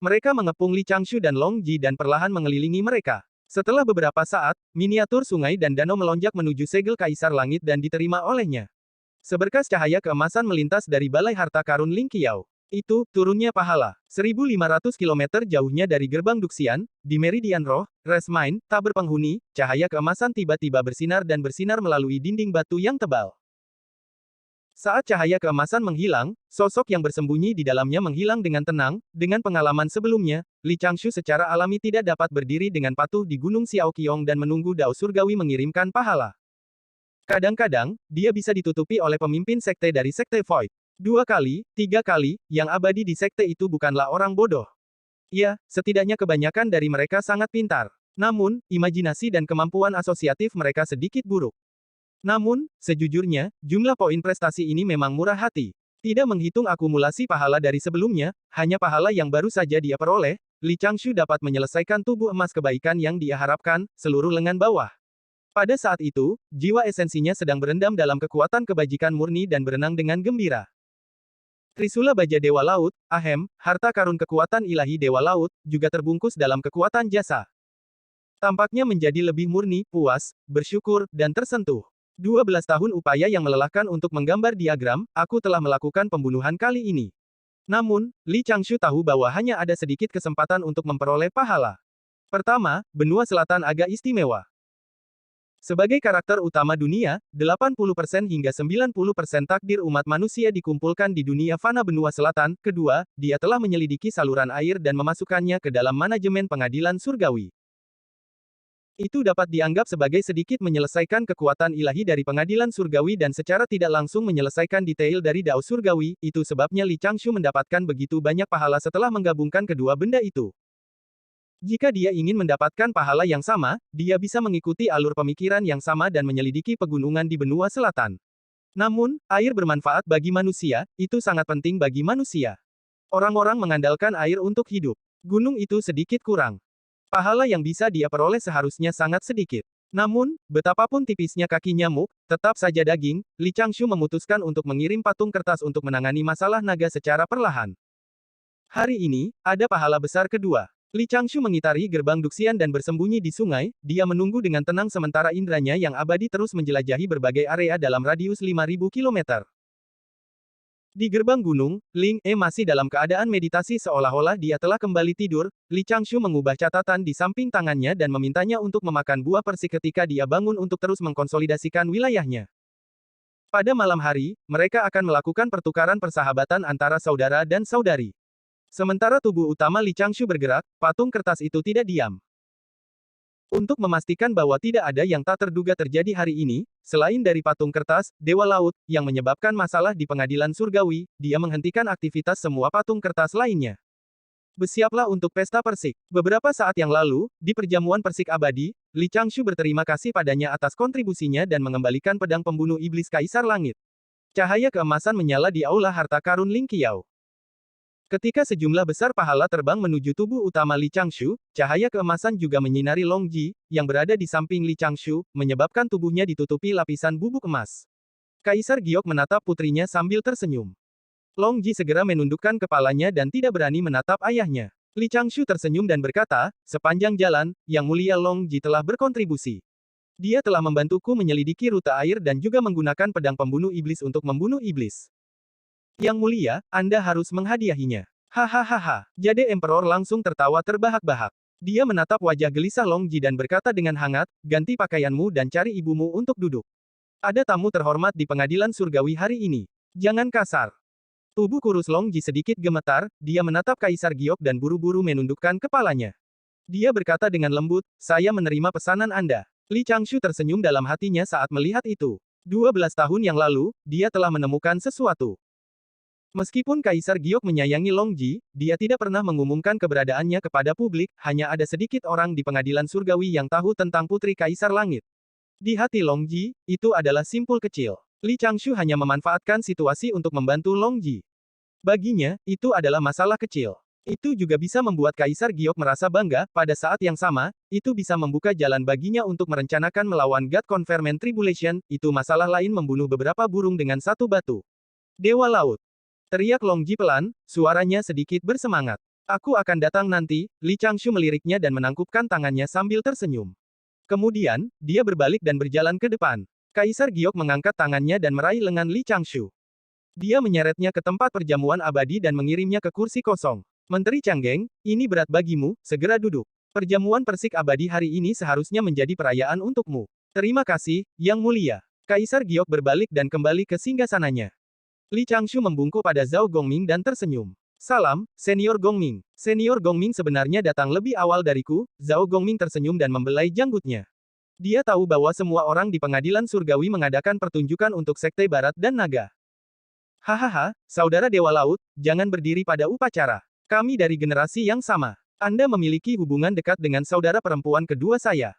Mereka mengepung Li Changshu dan Long Ji dan perlahan mengelilingi mereka. Setelah beberapa saat, miniatur sungai dan danau melonjak menuju segel Kaisar Langit dan diterima olehnya. Seberkas cahaya keemasan melintas dari balai harta karun Ling Qiao. Itu, turunnya pahala. 1.500 km jauhnya dari gerbang Duxian, di Meridian Roh, Rest Mine, tak berpenghuni, cahaya keemasan tiba-tiba bersinar dan bersinar melalui dinding batu yang tebal. Saat cahaya keemasan menghilang, sosok yang bersembunyi di dalamnya menghilang dengan tenang. Dengan pengalaman sebelumnya, Li Changshu secara alami tidak dapat berdiri dengan patuh di Gunung Xiaoqiong dan menunggu Dao Surgawi mengirimkan pahala. Kadang-kadang, dia bisa ditutupi oleh pemimpin sekte dari Sekte Void. 2 kali, 3 kali, yang abadi di sekte itu bukanlah orang bodoh. Ya, setidaknya kebanyakan dari mereka sangat pintar. Namun, imajinasi dan kemampuan asosiatif mereka sedikit buruk. Namun, sejujurnya, jumlah poin prestasi ini memang murah hati. Tidak menghitung akumulasi pahala dari sebelumnya, hanya pahala yang baru saja dia peroleh, Li Changshu dapat menyelesaikan tubuh emas kebaikan yang dia harapkan, seluruh lengan bawah. Pada saat itu, jiwa esensinya sedang berendam dalam kekuatan kebajikan murni dan berenang dengan gembira. Trisula Baja Dewa Laut, harta karun kekuatan ilahi Dewa Laut, juga terbungkus dalam kekuatan jasa. Tampaknya menjadi lebih murni, puas, bersyukur, dan tersentuh. 12 tahun upaya yang melelahkan untuk menggambar diagram, aku telah melakukan pembunuhan kali ini. Namun, Li Changshu tahu bahwa hanya ada sedikit kesempatan untuk memperoleh pahala. Pertama, benua selatan agak istimewa. Sebagai karakter utama dunia, 80% hingga 90% takdir umat manusia dikumpulkan di dunia fana benua selatan. Kedua, dia telah menyelidiki saluran air dan memasukkannya ke dalam manajemen pengadilan surgawi. Itu dapat dianggap sebagai sedikit menyelesaikan kekuatan ilahi dari pengadilan surgawi dan secara tidak langsung menyelesaikan detail dari dao surgawi. Itu sebabnya Li Changshu mendapatkan begitu banyak pahala setelah menggabungkan kedua benda itu. Jika dia ingin mendapatkan pahala yang sama, dia bisa mengikuti alur pemikiran yang sama dan menyelidiki pegunungan di benua selatan. Namun, air bermanfaat bagi manusia, itu sangat penting bagi manusia. Orang-orang mengandalkan air untuk hidup. Gunung itu sedikit kurang. Pahala yang bisa dia peroleh seharusnya sangat sedikit. Namun, betapapun tipisnya kaki nyamuk, tetap saja daging, Li Changshu memutuskan untuk mengirim patung kertas untuk menangani masalah naga secara perlahan. Hari ini, ada pahala besar kedua. Li Changshu mengitari gerbang Duxian dan bersembunyi di sungai, dia menunggu dengan tenang sementara indranya yang abadi terus menjelajahi berbagai area dalam radius 5.000 km. Di gerbang gunung, Ling E masih dalam keadaan meditasi seolah-olah dia telah kembali tidur. Li Changshu mengubah catatan di samping tangannya dan memintanya untuk memakan buah persik ketika dia bangun untuk terus mengkonsolidasikan wilayahnya. Pada malam hari, mereka akan melakukan pertukaran persahabatan antara saudara dan saudari. Sementara tubuh utama Li Changshu bergerak, patung kertas itu tidak diam. Untuk memastikan bahwa tidak ada yang tak terduga terjadi hari ini, selain dari patung kertas, Dewa Laut, yang menyebabkan masalah di pengadilan surgawi, dia menghentikan aktivitas semua patung kertas lainnya. Bersiaplah untuk pesta persik. Beberapa saat yang lalu, di perjamuan persik abadi, Li Changshu berterima kasih padanya atas kontribusinya dan mengembalikan pedang pembunuh iblis Kaisar Langit. Cahaya keemasan menyala di aula harta karun Ling Qiao. Ketika sejumlah besar pahala terbang menuju tubuh utama Li Changshu, cahaya keemasan juga menyinari Long Ji, yang berada di samping Li Changshu, menyebabkan tubuhnya ditutupi lapisan bubuk emas. Kaisar Giok menatap putrinya sambil tersenyum. Long Ji segera menundukkan kepalanya dan tidak berani menatap ayahnya. Li Changshu tersenyum dan berkata, sepanjang jalan, Yang Mulia Long Ji telah berkontribusi. Dia telah membantuku menyelidiki rute air dan juga menggunakan pedang pembunuh iblis untuk membunuh iblis. Yang Mulia, Anda harus menghadiahinya. Hahaha. Jade Emperor langsung tertawa terbahak-bahak. Dia menatap wajah gelisah Long Ji dan berkata dengan hangat, ganti pakaianmu dan cari ibumu untuk duduk. Ada tamu terhormat di pengadilan surgawi hari ini. Jangan kasar. Tubuh kurus Long Ji sedikit gemetar, dia menatap Kaisar Giok dan buru-buru menundukkan kepalanya. Dia berkata dengan lembut, saya menerima pesanan Anda. Li Changshu tersenyum dalam hatinya saat melihat itu. 12 tahun yang lalu, dia telah menemukan sesuatu. Meskipun Kaisar Giok menyayangi Long Ji, dia tidak pernah mengumumkan keberadaannya kepada publik, hanya ada sedikit orang di pengadilan surgawi yang tahu tentang Putri Kaisar Langit. Di hati Long Ji, itu adalah simpul kecil. Li Changshu hanya memanfaatkan situasi untuk membantu Long Ji. Baginya, itu adalah masalah kecil. Itu juga bisa membuat Kaisar Giok merasa bangga, pada saat yang sama, itu bisa membuka jalan baginya untuk merencanakan melawan God Conferment Tribulation, itu masalah lain membunuh beberapa burung dengan satu batu. Dewa Laut. Teriak Long Ji pelan, suaranya sedikit bersemangat. Aku akan datang nanti, Li Changshu meliriknya dan menangkupkan tangannya sambil tersenyum. Kemudian, dia berbalik dan berjalan ke depan. Kaisar Giok mengangkat tangannya dan meraih lengan Li Changshu. Dia menyeretnya ke tempat perjamuan abadi dan mengirimnya ke kursi kosong. Menteri Changgeng, ini berat bagimu, segera duduk. Perjamuan persik abadi hari ini seharusnya menjadi perayaan untukmu. Terima kasih, Yang Mulia. Kaisar Giok berbalik dan kembali ke singgasananya. Li Changshu membungkuk pada Zhao Gongming dan tersenyum. Salam, Senior Gongming. Senior Gongming sebenarnya datang lebih awal dariku, Zhao Gongming tersenyum dan membelai janggutnya. Dia tahu bahwa semua orang di pengadilan surgawi mengadakan pertunjukan untuk Sekte Barat dan Naga. Hahaha, Saudara Dewa Laut, jangan berdiri pada upacara. Kami dari generasi yang sama. Anda memiliki hubungan dekat dengan saudara perempuan kedua saya.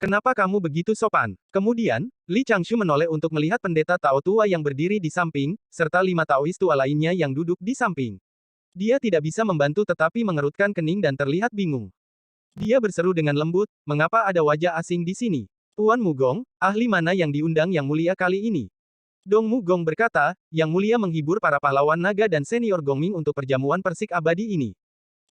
Kenapa kamu begitu sopan? Kemudian, Li Changshu menoleh untuk melihat pendeta Tao tua yang berdiri di samping, serta 5 Taois tua lainnya yang duduk di samping. Dia tidak bisa membantu tetapi mengerutkan kening dan terlihat bingung. Dia berseru dengan lembut, mengapa ada wajah asing di sini? Tuan Mugong, ahli mana yang diundang Yang Mulia kali ini? Dong Mugong berkata, Yang Mulia menghibur para pahlawan naga dan senior Gongming untuk perjamuan persik abadi ini.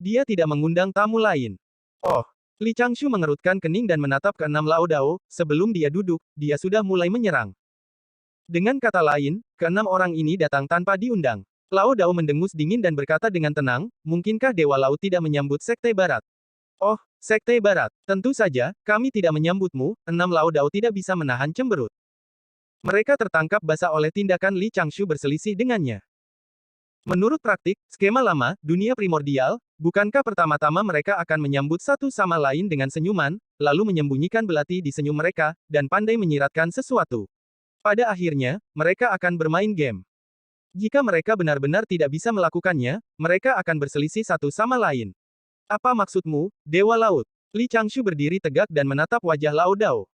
Dia tidak mengundang tamu lain. Oh, Li Changshu mengerutkan kening dan menatap keenam Lao Dao, sebelum dia duduk, dia sudah mulai menyerang. Dengan kata lain, keenam orang ini datang tanpa diundang. Lao Dao mendengus dingin dan berkata dengan tenang, mungkinkah Dewa Laut tidak menyambut Sekte Barat? Oh, Sekte Barat, tentu saja, kami tidak menyambutmu, enam Lao Dao tidak bisa menahan cemberut. Mereka tertangkap basah oleh tindakan Li Changshu berselisih dengannya. Menurut praktik, skema lama, dunia primordial, bukankah pertama-tama mereka akan menyambut satu sama lain dengan senyuman, lalu menyembunyikan belati di senyum mereka, dan pandai menyiratkan sesuatu. Pada akhirnya, mereka akan bermain game. Jika mereka benar-benar tidak bisa melakukannya, mereka akan berselisih satu sama lain. Apa maksudmu, Dewa Laut? Li Changshu berdiri tegak dan menatap wajah Lao Dao.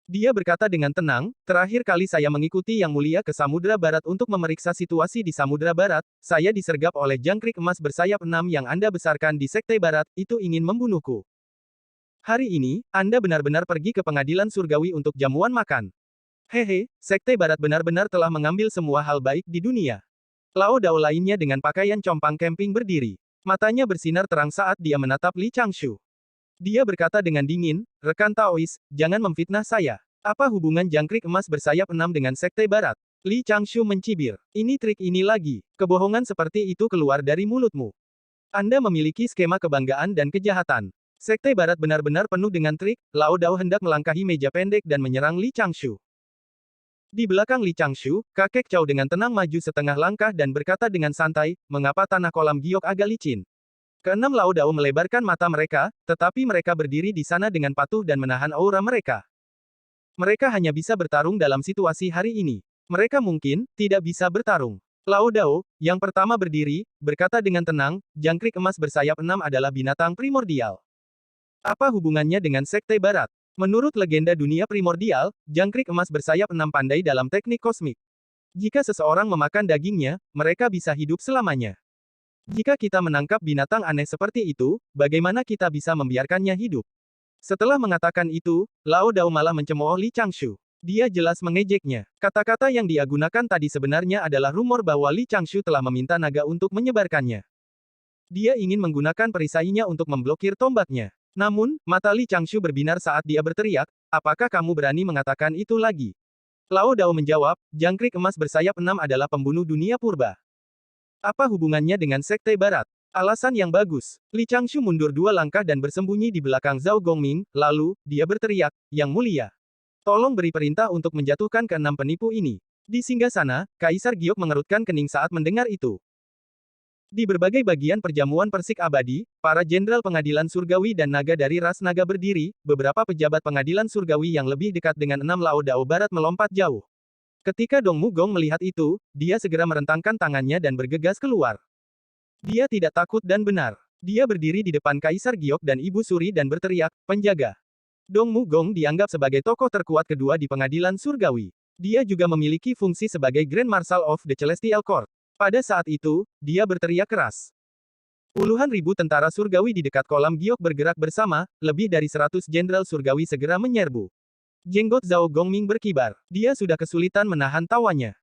Dia berkata dengan tenang, terakhir kali saya mengikuti Yang Mulia ke Samudra Barat untuk memeriksa situasi di Samudra Barat, saya disergap oleh jangkrik emas bersayap 6 yang Anda besarkan di Sekte Barat, itu ingin membunuhku. Hari ini, Anda benar-benar pergi ke pengadilan surgawi untuk jamuan makan. Hehe, Sekte Barat benar-benar telah mengambil semua hal baik di dunia. Lao Dao lainnya dengan pakaian compang camping berdiri. Matanya bersinar terang saat dia menatap Li Changshu. Dia berkata dengan dingin, rekan Taois, jangan memfitnah saya. Apa hubungan jangkrik emas bersayap 6 dengan Sekte Barat? Li Changshu mencibir. Ini trik ini lagi. Kebohongan seperti itu keluar dari mulutmu. Anda memiliki skema kebanggaan dan kejahatan. Sekte Barat benar-benar penuh dengan trik. Lao Dao hendak melangkahi meja pendek dan menyerang Li Changshu. Di belakang Li Changshu, kakek Chow dengan tenang maju setengah langkah dan berkata dengan santai, mengapa tanah kolam giok agak licin? Keenam Lao Dao melebarkan mata mereka, tetapi mereka berdiri di sana dengan patuh dan menahan aura mereka. Mereka hanya bisa bertarung dalam situasi hari ini. Mereka mungkin tidak bisa bertarung. Lao Dao, yang pertama berdiri, berkata dengan tenang, jangkrik emas bersayap 6 adalah binatang primordial. Apa hubungannya dengan Sekte Barat? Menurut legenda dunia primordial, jangkrik emas bersayap 6 pandai dalam teknik kosmik. Jika seseorang memakan dagingnya, mereka bisa hidup selamanya. Jika kita menangkap binatang aneh seperti itu, bagaimana kita bisa membiarkannya hidup? Setelah mengatakan itu, Lao Dao malah mencemooh Li Changshu. Dia jelas mengejeknya. Kata-kata yang dia gunakan tadi sebenarnya adalah rumor bahwa Li Changshu telah meminta naga untuk menyebarkannya. Dia ingin menggunakan perisainya untuk memblokir tombaknya. Namun, mata Li Changshu berbinar saat dia berteriak, apakah kamu berani mengatakan itu lagi? Lao Dao menjawab, jangkrik emas bersayap 6 adalah pembunuh dunia purba. Apa hubungannya dengan Sekte Barat? Alasan yang bagus. Li Changshu mundur 2 langkah dan bersembunyi di belakang Zhao Gongming, lalu, dia berteriak, Yang Mulia. Tolong beri perintah untuk menjatuhkan keenam penipu ini. Di singgasana, Kaisar Giok mengerutkan kening saat mendengar itu. Di berbagai bagian perjamuan persik abadi, para jenderal pengadilan surgawi dan naga dari ras naga berdiri, beberapa pejabat pengadilan surgawi yang lebih dekat dengan 6 Lao Dao Barat melompat jauh. Ketika Dong Mugong melihat itu, dia segera merentangkan tangannya dan bergegas keluar. Dia tidak takut dan benar. Dia berdiri di depan Kaisar Giok dan Ibu Suri dan berteriak, penjaga. Dong Mugong dianggap sebagai tokoh terkuat kedua di pengadilan surgawi. Dia juga memiliki fungsi sebagai Grand Marshal of the Celestial Court. Pada saat itu, dia berteriak keras. Puluhan ribu tentara surgawi di dekat kolam giok bergerak bersama, lebih dari 100 jenderal surgawi segera menyerbu. Jenggot Zhao Gongming berkibar. Dia sudah kesulitan menahan tawanya.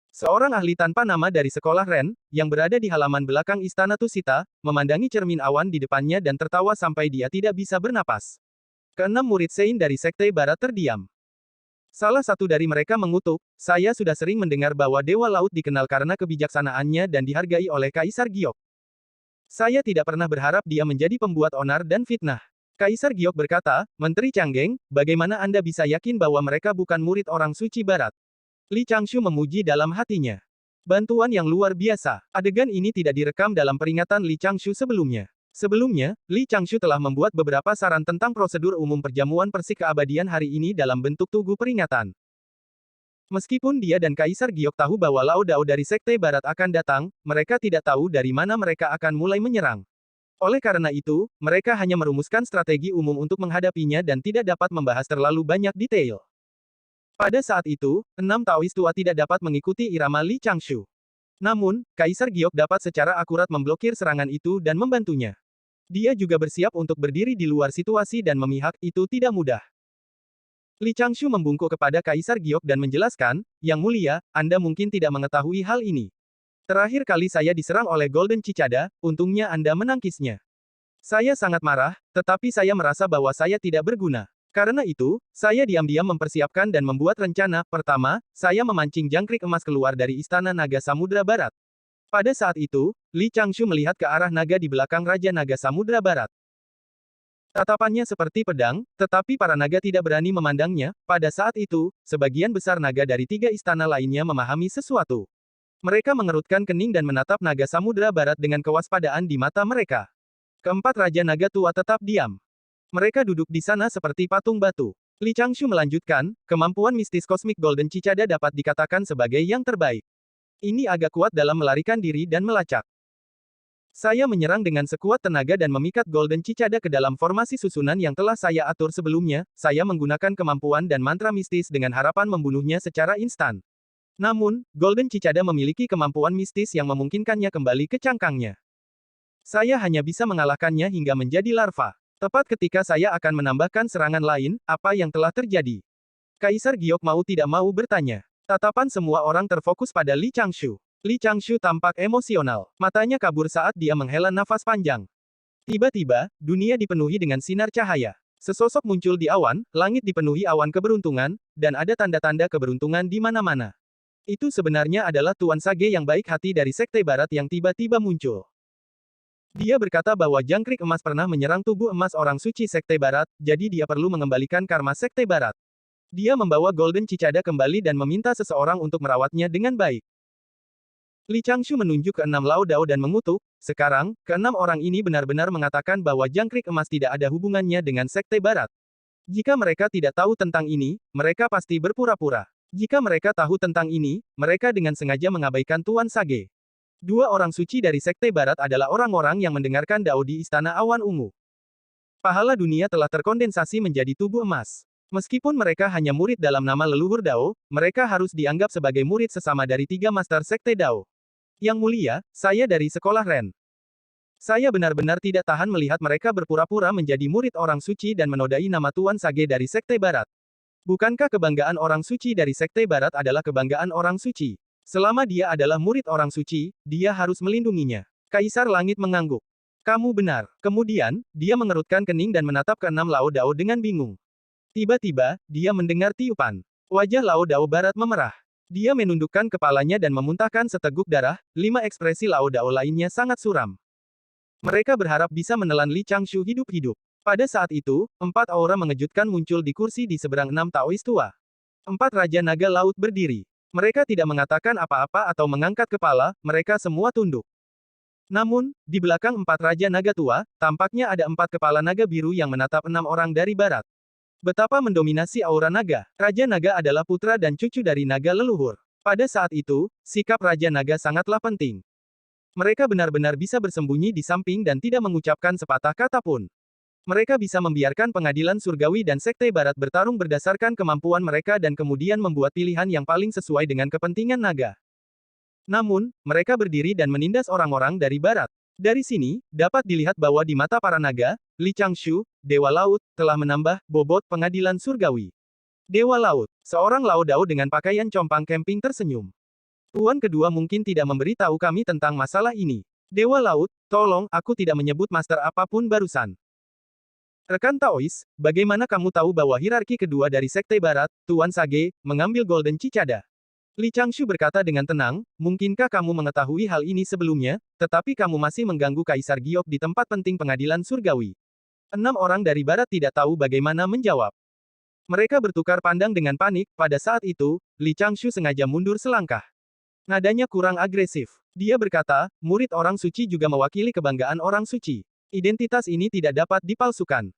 Seorang ahli tanpa nama dari sekolah Ren, yang berada di halaman belakang istana Tusita, memandangi cermin awan di depannya dan tertawa sampai dia tidak bisa bernapas. Keenam murid Sein dari Sekte Barat terdiam. Salah satu dari mereka mengutuk, saya sudah sering mendengar bahwa Dewa Laut dikenal karena kebijaksanaannya dan dihargai oleh Kaisar Giok. Saya tidak pernah berharap dia menjadi pembuat onar dan fitnah. Kaisar Giok berkata, Menteri Changgeng, bagaimana Anda bisa yakin bahwa mereka bukan murid orang suci Barat? Li Changshu memuji dalam hatinya. Bantuan yang luar biasa. Adegan ini tidak direkam dalam peringatan Li Changshu sebelumnya. Sebelumnya, Li Changshu telah membuat beberapa saran tentang prosedur umum perjamuan persik keabadian hari ini dalam bentuk tugu peringatan. Meskipun dia dan Kaisar Giok tahu bahwa Lao Dao dari Sekte Barat akan datang, mereka tidak tahu dari mana mereka akan mulai menyerang. Oleh karena itu, mereka hanya merumuskan strategi umum untuk menghadapinya dan tidak dapat membahas terlalu banyak detail. Pada saat itu, 6 Taois tua tidak dapat mengikuti irama Li Changshu. Namun, Kaisar Giok dapat secara akurat memblokir serangan itu dan membantunya. Dia juga bersiap untuk berdiri di luar situasi dan memihak, itu tidak mudah. Li Changshu membungkuk kepada Kaisar Giok dan menjelaskan, Yang Mulia, Anda mungkin tidak mengetahui hal ini. Terakhir kali saya diserang oleh Golden Cicada, untungnya Anda menangkisnya. Saya sangat marah, tetapi saya merasa bahwa saya tidak berguna. Karena itu, saya diam-diam mempersiapkan dan membuat rencana. Pertama, saya memancing jangkrik emas keluar dari Istana Naga Samudra Barat. Pada saat itu, Li Changshu melihat ke arah naga di belakang Raja Naga Samudra Barat. Tatapannya seperti pedang, tetapi para naga tidak berani memandangnya. Pada saat itu, sebagian besar naga dari 3 istana lainnya memahami sesuatu. Mereka mengerutkan kening dan menatap naga Samudra Barat dengan kewaspadaan di mata mereka. Keempat Raja Naga tua tetap diam. Mereka duduk di sana seperti patung batu. Li Changshu melanjutkan, kemampuan mistis kosmik Golden Cicada dapat dikatakan sebagai yang terbaik. Ini agak kuat dalam melarikan diri dan melacak. Saya menyerang dengan sekuat tenaga dan memikat Golden Cicada ke dalam formasi susunan yang telah saya atur sebelumnya. Saya menggunakan kemampuan dan mantra mistis dengan harapan membunuhnya secara instan. Namun, Golden Cicada memiliki kemampuan mistis yang memungkinkannya kembali ke cangkangnya. Saya hanya bisa mengalahkannya hingga menjadi larva. Tepat ketika saya akan menambahkan serangan lain, apa yang telah terjadi? Kaisar Giok mau tidak mau bertanya. Tatapan semua orang terfokus pada Li Changshu. Li Changshu tampak emosional. Matanya kabur saat dia menghela nafas panjang. Tiba-tiba, dunia dipenuhi dengan sinar cahaya. Sesosok muncul di awan, langit dipenuhi awan keberuntungan, dan ada tanda-tanda keberuntungan di mana-mana. Itu sebenarnya adalah Tuan Sage yang baik hati dari Sekte Barat yang tiba-tiba muncul. Dia berkata bahwa jangkrik emas pernah menyerang tubuh emas orang suci Sekte Barat, jadi dia perlu mengembalikan karma Sekte Barat. Dia membawa Golden Cicada kembali dan meminta seseorang untuk merawatnya dengan baik. Li Changshu menunjuk ke 6 Lao Dao dan mengutuk, sekarang, ke-6 orang ini benar-benar mengatakan bahwa jangkrik emas tidak ada hubungannya dengan Sekte Barat. Jika mereka tidak tahu tentang ini, mereka pasti berpura-pura. Jika mereka tahu tentang ini, mereka dengan sengaja mengabaikan Tuan Sage. 2 orang suci dari Sekte Barat adalah orang-orang yang mendengarkan Dao di Istana Awan Ungu. Pahala dunia telah terkondensasi menjadi tubuh emas. Meskipun mereka hanya murid dalam nama leluhur Dao, mereka harus dianggap sebagai murid sesama dari 3 Master Sekte Dao. Yang Mulia, saya dari Sekolah Ren. Saya benar-benar tidak tahan melihat mereka berpura-pura menjadi murid orang suci dan menodai nama Tuan Sage dari Sekte Barat. Bukankah kebanggaan orang suci dari Sekte Barat adalah kebanggaan orang suci? Selama dia adalah murid orang suci, dia harus melindunginya. Kaisar Langit mengangguk. Kamu benar. Kemudian, dia mengerutkan kening dan menatap ke-6 Lao Dao dengan bingung. Tiba-tiba, dia mendengar tiupan. Wajah Lao Dao Barat memerah. Dia menundukkan kepalanya dan memuntahkan seteguk darah. 5 ekspresi Lao Dao lainnya sangat suram. Mereka berharap bisa menelan Li Changshu hidup-hidup. Pada saat itu, 4 aura mengejutkan muncul di kursi di seberang 6 Taois tua. 4 Raja Naga Laut berdiri. Mereka tidak mengatakan apa-apa atau mengangkat kepala, mereka semua tunduk. Namun, di belakang 4 Raja Naga tua, tampaknya ada 4 kepala naga biru yang menatap 6 orang dari barat. Betapa mendominasi aura naga. Raja Naga adalah putra dan cucu dari naga leluhur. Pada saat itu, sikap Raja Naga sangatlah penting. Mereka benar-benar bisa bersembunyi di samping dan tidak mengucapkan sepatah kata pun. Mereka bisa membiarkan pengadilan surgawi dan Sekte Barat bertarung berdasarkan kemampuan mereka dan kemudian membuat pilihan yang paling sesuai dengan kepentingan naga. Namun, mereka berdiri dan menindas orang-orang dari barat. Dari sini, dapat dilihat bahwa di mata para naga, Li Changshu, Dewa Laut, telah menambah bobot pengadilan surgawi. Dewa Laut, seorang Lao Dao dengan pakaian compang camping tersenyum. Tuan kedua mungkin tidak memberitahu kami tentang masalah ini. Dewa Laut, tolong, aku tidak menyebut master apapun barusan. Rekan Taois, bagaimana kamu tahu bahwa hierarki kedua dari Sekte Barat, Tuan Sage, mengambil Golden Cicada? Li Changshu berkata dengan tenang, mungkinkah kamu mengetahui hal ini sebelumnya, tetapi kamu masih mengganggu Kaisar Giok di tempat penting pengadilan surgawi. 6 orang dari barat tidak tahu bagaimana menjawab. Mereka bertukar pandang dengan panik. Pada saat itu, Li Changshu sengaja mundur selangkah. Nadanya kurang agresif. Dia berkata, murid orang suci juga mewakili kebanggaan orang suci. Identitas ini tidak dapat dipalsukan.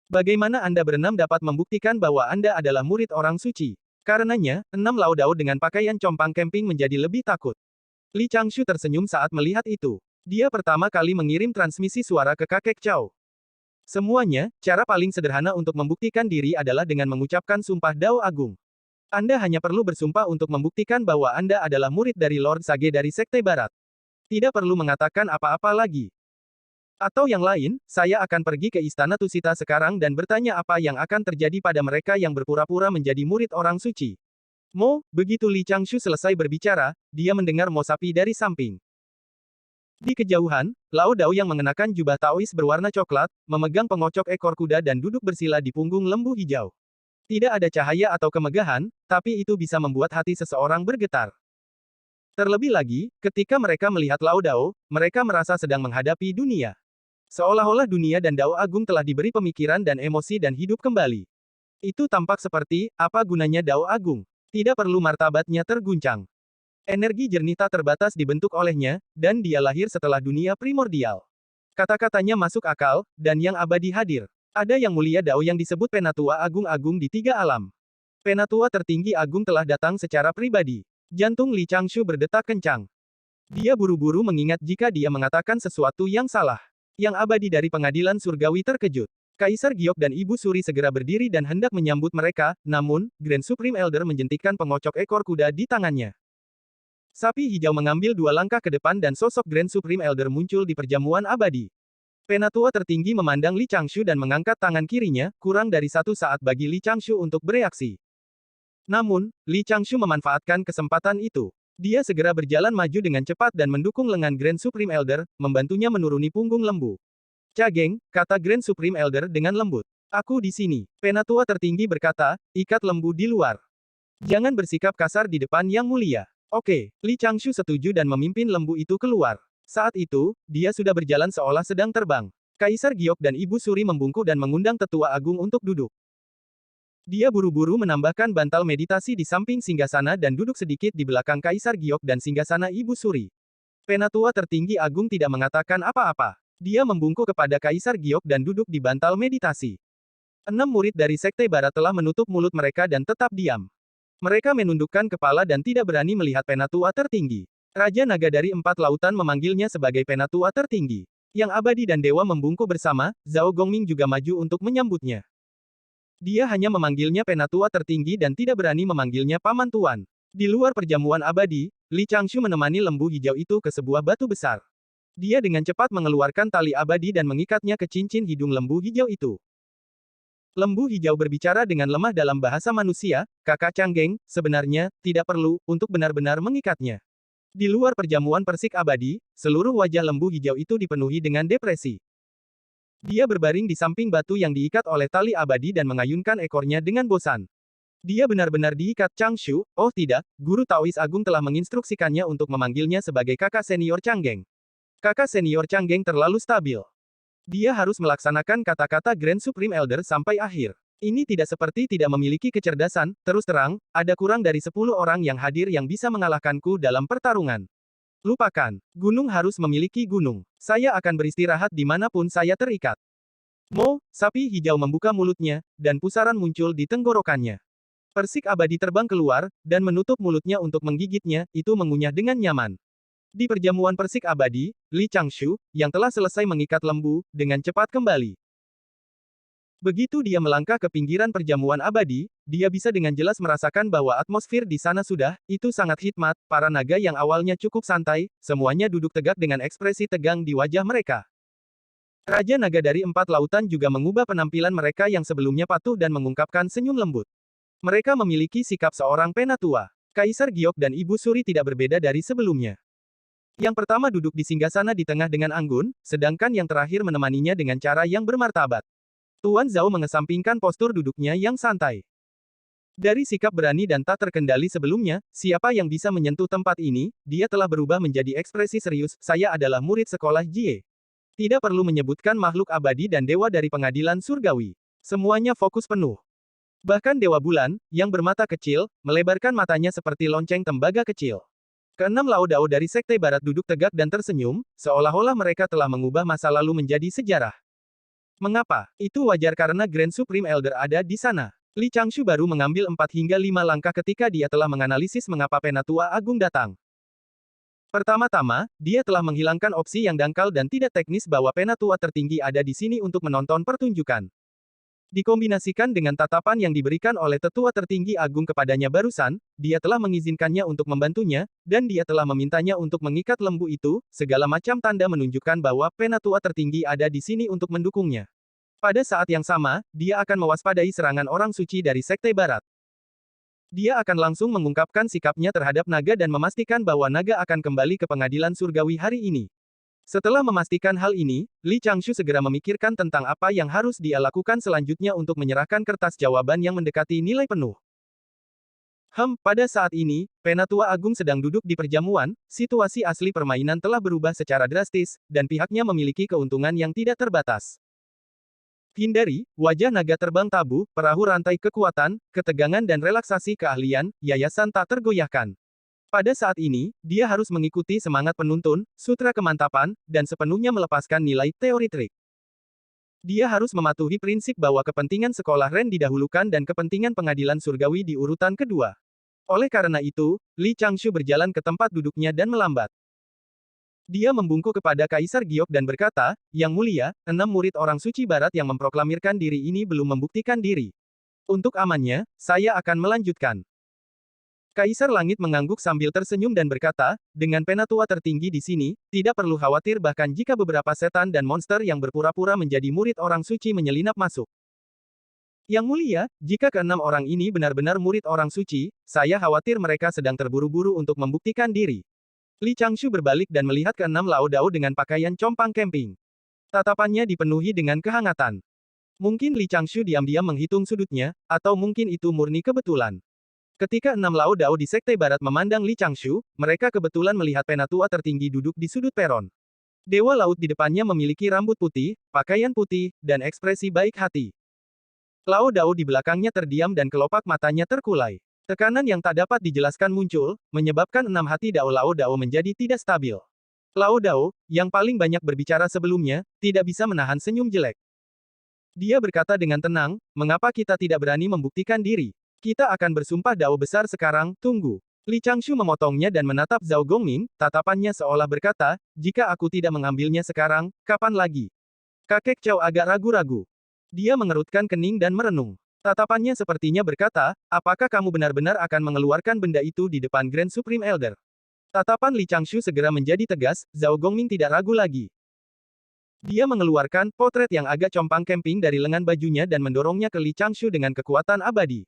Bagaimana Anda berenam dapat membuktikan bahwa Anda adalah murid orang suci? Karenanya, 6 Lao Dao dengan pakaian compang camping menjadi lebih takut. Li Changshu tersenyum saat melihat itu. Dia pertama kali mengirim transmisi suara ke kakek Chow. Semuanya, cara paling sederhana untuk membuktikan diri adalah dengan mengucapkan sumpah Dao Agung. Anda hanya perlu bersumpah untuk membuktikan bahwa Anda adalah murid dari Lord Sage dari Sekte Barat. Tidak perlu mengatakan apa-apa lagi. Atau yang lain, saya akan pergi ke Istana Tusita sekarang dan bertanya apa yang akan terjadi pada mereka yang berpura-pura menjadi murid orang suci. Mo, begitu Li Changshu selesai berbicara, dia mendengar Mo sapi dari samping. Di kejauhan, Lao Dao yang mengenakan jubah Taois berwarna coklat, memegang pengocok ekor kuda dan duduk bersila di punggung lembu hijau. Tidak ada cahaya atau kemegahan, tapi itu bisa membuat hati seseorang bergetar. Terlebih lagi, ketika mereka melihat Lao Dao, mereka merasa sedang menghadapi dunia. Seolah-olah dunia dan Dao Agung telah diberi pemikiran dan emosi dan hidup kembali. Itu tampak seperti, apa gunanya Dao Agung? Tidak perlu martabatnya terguncang. Energi jernih tak terbatas dibentuk olehnya, dan dia lahir setelah dunia primordial. Kata-katanya masuk akal, dan yang abadi hadir. Ada yang mulia Dao yang disebut Penatua Agung-Agung di tiga alam. Penatua tertinggi Agung telah datang secara pribadi. Jantung Li Changshu berdetak kencang. Dia buru-buru mengingat jika dia mengatakan sesuatu yang salah. Yang abadi dari pengadilan surgawi terkejut. Kaisar Giok dan Ibu Suri segera berdiri dan hendak menyambut mereka, namun, Grand Supreme Elder menjentikkan pengocok ekor kuda di tangannya. Sapi hijau mengambil dua langkah ke depan dan sosok Grand Supreme Elder muncul di perjamuan abadi. Penatua tertinggi memandang Li Changshu dan mengangkat tangan kirinya, kurang dari satu saat bagi Li Changshu untuk bereaksi. Namun, Li Changshu memanfaatkan kesempatan itu. Dia segera berjalan maju dengan cepat dan mendukung lengan Grand Supreme Elder, membantunya menuruni punggung lembu. Cageng, kata Grand Supreme Elder dengan lembut. Aku di sini. Penatua tertinggi berkata, ikat lembu di luar. Jangan bersikap kasar di depan yang mulia. Oke, Li Changshu setuju dan memimpin lembu itu keluar. Saat itu, dia sudah berjalan seolah sedang terbang. Kaisar Giok dan Ibu Suri membungkuk dan mengundang Tetua Agung untuk duduk. Dia buru-buru menambahkan bantal meditasi di samping singgasana dan duduk sedikit di belakang Kaisar Giok dan singgasana Ibu Suri. Penatua tertinggi Agung tidak mengatakan apa-apa. Dia membungkuk kepada Kaisar Giok dan duduk di bantal meditasi. 6 murid dari Sekte Barat telah menutup mulut mereka dan tetap diam. Mereka menundukkan kepala dan tidak berani melihat Penatua tertinggi. Raja Naga dari 4 lautan memanggilnya sebagai Penatua tertinggi. Yang abadi dan dewa membungkuk bersama, Zhao Gongming juga maju untuk menyambutnya. Dia hanya memanggilnya Penatua tertinggi dan tidak berani memanggilnya Paman Tuan. Di luar perjamuan abadi, Li Changshu menemani lembu hijau itu ke sebuah batu besar. Dia dengan cepat mengeluarkan tali abadi dan mengikatnya ke cincin hidung lembu hijau itu. Lembu hijau berbicara dengan lemah dalam bahasa manusia, Kakak Canggeng, sebenarnya, tidak perlu, untuk benar-benar mengikatnya. Di luar perjamuan persik abadi, seluruh wajah lembu hijau itu dipenuhi dengan depresi. Dia berbaring di samping batu yang diikat oleh tali abadi dan mengayunkan ekornya dengan bosan. Dia benar-benar diikat Changshu, oh tidak, Guru Taois Agung telah menginstruksikannya untuk memanggilnya sebagai kakak senior Canggeng. Kakak senior Canggeng terlalu stabil. Dia harus melaksanakan kata-kata Grand Supreme Elder sampai akhir. Ini tidak seperti tidak memiliki kecerdasan, terus terang, ada kurang dari 10 orang yang hadir yang bisa mengalahkanku dalam pertarungan. Lupakan. Gunung harus memiliki gunung. Saya akan beristirahat dimanapun saya terikat. Mo, sapi hijau membuka mulutnya, dan pusaran muncul di tenggorokannya. Persik abadi terbang keluar, dan menutup mulutnya untuk menggigitnya, itu mengunyah dengan nyaman. Di perjamuan persik abadi, Li Changshu, yang telah selesai mengikat lembu, dengan cepat kembali. Begitu dia melangkah ke pinggiran perjamuan abadi, dia bisa dengan jelas merasakan bahwa atmosfer di sana itu sangat hikmat, para naga yang awalnya cukup santai, semuanya duduk tegak dengan ekspresi tegang di wajah mereka. Raja naga dari 4 lautan juga mengubah penampilan mereka yang sebelumnya patuh dan mengungkapkan senyum lembut. Mereka memiliki sikap seorang penatua. Kaisar Giok dan Ibu Suri tidak berbeda dari sebelumnya. Yang pertama duduk di singgasana di tengah dengan anggun, sedangkan yang terakhir menemaninya dengan cara yang bermartabat. Tuan Zhao mengesampingkan postur duduknya yang santai. Dari sikap berani dan tak terkendali sebelumnya, siapa yang bisa menyentuh tempat ini, dia telah berubah menjadi ekspresi serius, saya adalah murid sekolah Jie. Tidak perlu menyebutkan makhluk abadi dan dewa dari pengadilan surgawi. Semuanya fokus penuh. Bahkan Dewa Bulan, yang bermata kecil, melebarkan matanya seperti lonceng tembaga kecil. Keenam Lao Dao dari Sekte Barat duduk tegak dan tersenyum, seolah-olah mereka telah mengubah masa lalu menjadi sejarah. Mengapa? Itu wajar karena Grand Supreme Elder ada di sana. Li Changshu baru mengambil 4 hingga 5 langkah ketika dia telah menganalisis mengapa Penatua Agung datang. Pertama-tama, dia telah menghilangkan opsi yang dangkal dan tidak teknis bahwa Penatua tertinggi ada di sini untuk menonton pertunjukan. Dikombinasikan dengan tatapan yang diberikan oleh tetua tertinggi agung kepadanya barusan, dia telah mengizinkannya untuk membantunya, dan dia telah memintanya untuk mengikat lembu itu, segala macam tanda menunjukkan bahwa penatua tertinggi ada di sini untuk mendukungnya. Pada saat yang sama, dia akan mewaspadai serangan orang suci dari Sekte Barat. Dia akan langsung mengungkapkan sikapnya terhadap naga dan memastikan bahwa naga akan kembali ke pengadilan surgawi hari ini. Setelah memastikan hal ini, Li Changshu segera memikirkan tentang apa yang harus dia lakukan selanjutnya untuk menyerahkan kertas jawaban yang mendekati nilai penuh. Pada saat ini, Penatua Agung sedang duduk di perjamuan, situasi asli permainan telah berubah secara drastis, dan pihaknya memiliki keuntungan yang tidak terbatas. Hindari, wajah naga terbang tabu, perahu rantai kekuatan, ketegangan dan relaksasi keahlian, yayasan tak tergoyahkan. Pada saat ini, dia harus mengikuti semangat penuntun, sutra kemantapan, dan sepenuhnya melepaskan nilai teori trik. Dia harus mematuhi prinsip bahwa kepentingan sekolah Ren didahulukan dan kepentingan pengadilan surgawi di urutan kedua. Oleh karena itu, Li Changshu berjalan ke tempat duduknya dan melambat. Dia membungkuk kepada Kaisar Giok dan berkata, "Yang mulia, 6 murid orang suci barat yang memproklamirkan diri ini belum membuktikan diri. Untuk amannya, saya akan melanjutkan." Kaisar Langit mengangguk sambil tersenyum dan berkata, dengan penatua tertinggi di sini, tidak perlu khawatir bahkan jika beberapa setan dan monster yang berpura-pura menjadi murid orang suci menyelinap masuk. Yang mulia, jika keenam orang ini benar-benar murid orang suci, saya khawatir mereka sedang terburu-buru untuk membuktikan diri. Li Changshu berbalik dan melihat keenam Lao Dao dengan pakaian compang camping. Tatapannya dipenuhi dengan kehangatan. Mungkin Li Changshu diam-diam menghitung sudutnya, atau mungkin itu murni kebetulan. Ketika 6 Lao Dao di Sekte Barat memandang Li Changshu, mereka kebetulan melihat penatua tertinggi duduk di sudut peron. Dewa Laut di depannya memiliki rambut putih, pakaian putih, dan ekspresi baik hati. Lao Dao di belakangnya terdiam dan kelopak matanya terkulai. Tekanan yang tak dapat dijelaskan muncul, menyebabkan 6 hati Dao Lao Dao menjadi tidak stabil. Lao Dao, yang paling banyak berbicara sebelumnya, tidak bisa menahan senyum jelek. Dia berkata dengan tenang, mengapa kita tidak berani membuktikan diri? Kita akan bersumpah Dao besar sekarang, tunggu. Li Changshu memotongnya dan menatap Zhao Gongming, tatapannya seolah berkata, jika aku tidak mengambilnya sekarang, kapan lagi? Kakek Chow agak ragu-ragu. Dia mengerutkan kening dan merenung. Tatapannya sepertinya berkata, apakah kamu benar-benar akan mengeluarkan benda itu di depan Grand Supreme Elder? Tatapan Li Changshu segera menjadi tegas, Zhao Gongming tidak ragu lagi. Dia mengeluarkan potret yang agak compang camping dari lengan bajunya dan mendorongnya ke Li Changshu dengan kekuatan abadi.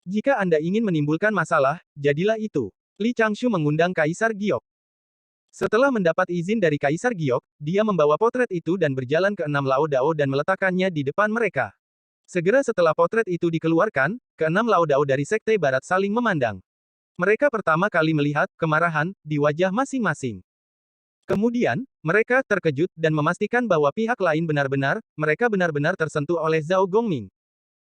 Jika Anda ingin menimbulkan masalah, jadilah itu. Li Changshu mengundang Kaisar Giok. Setelah mendapat izin dari Kaisar Giok, dia membawa potret itu dan berjalan ke 6 Lao Dao dan meletakkannya di depan mereka. Segera setelah potret itu dikeluarkan, ke-6 Lao Dao dari Sekte Barat saling memandang. Mereka pertama kali melihat kemarahan di wajah masing-masing. Kemudian, mereka terkejut dan memastikan bahwa pihak lain mereka benar-benar tersentuh oleh Zhao Gongming.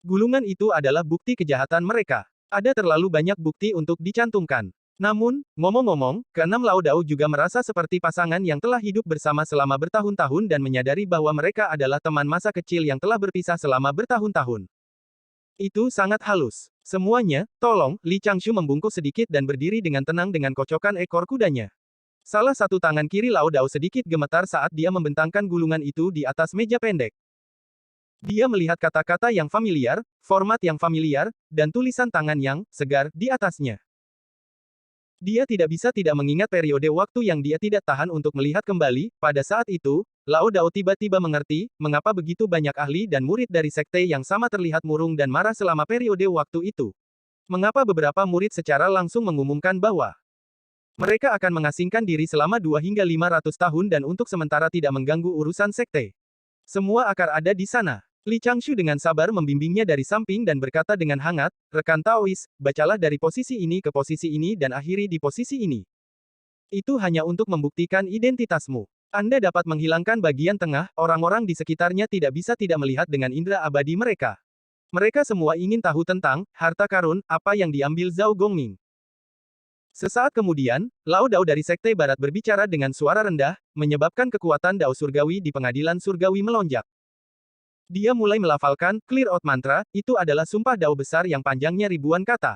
Gulungan itu adalah bukti kejahatan mereka. Ada terlalu banyak bukti untuk dicantumkan. Namun, ngomong-ngomong, ke-6 Lao Dao juga merasa seperti pasangan yang telah hidup bersama selama bertahun-tahun dan menyadari bahwa mereka adalah teman masa kecil yang telah berpisah selama bertahun-tahun. Itu sangat halus. Semuanya, tolong, Li Changshu membungkuk sedikit dan berdiri dengan tenang dengan kocokan ekor kudanya. Salah satu tangan kiri Lao Dao sedikit gemetar saat dia membentangkan gulungan itu di atas meja pendek. Dia melihat kata-kata yang familiar, format yang familiar, dan tulisan tangan yang segar di atasnya. Dia tidak bisa tidak mengingat periode waktu yang dia tidak tahan untuk melihat kembali. Pada saat itu, Lao Dao tiba-tiba mengerti, mengapa begitu banyak ahli dan murid dari sekte yang sama terlihat murung dan marah selama periode waktu itu. Mengapa beberapa murid secara langsung mengumumkan bahwa mereka akan mengasingkan diri selama 2 hingga 500 tahun dan untuk sementara tidak mengganggu urusan sekte. Semua akar ada di sana. Li Changshu dengan sabar membimbingnya dari samping dan berkata dengan hangat, rekan Taois, bacalah dari posisi ini ke posisi ini dan akhiri di posisi ini. Itu hanya untuk membuktikan identitasmu. Anda dapat menghilangkan bagian tengah, orang-orang di sekitarnya tidak bisa tidak melihat dengan indera abadi mereka. Mereka semua ingin tahu tentang harta karun, apa yang diambil Zhao Gongming. Sesaat kemudian, Lao Dao dari Sekte Barat berbicara dengan suara rendah, menyebabkan kekuatan Dao Surgawi di pengadilan surgawi melonjak. Dia mulai melafalkan clear out mantra, itu adalah sumpah Dao besar yang panjangnya ribuan kata.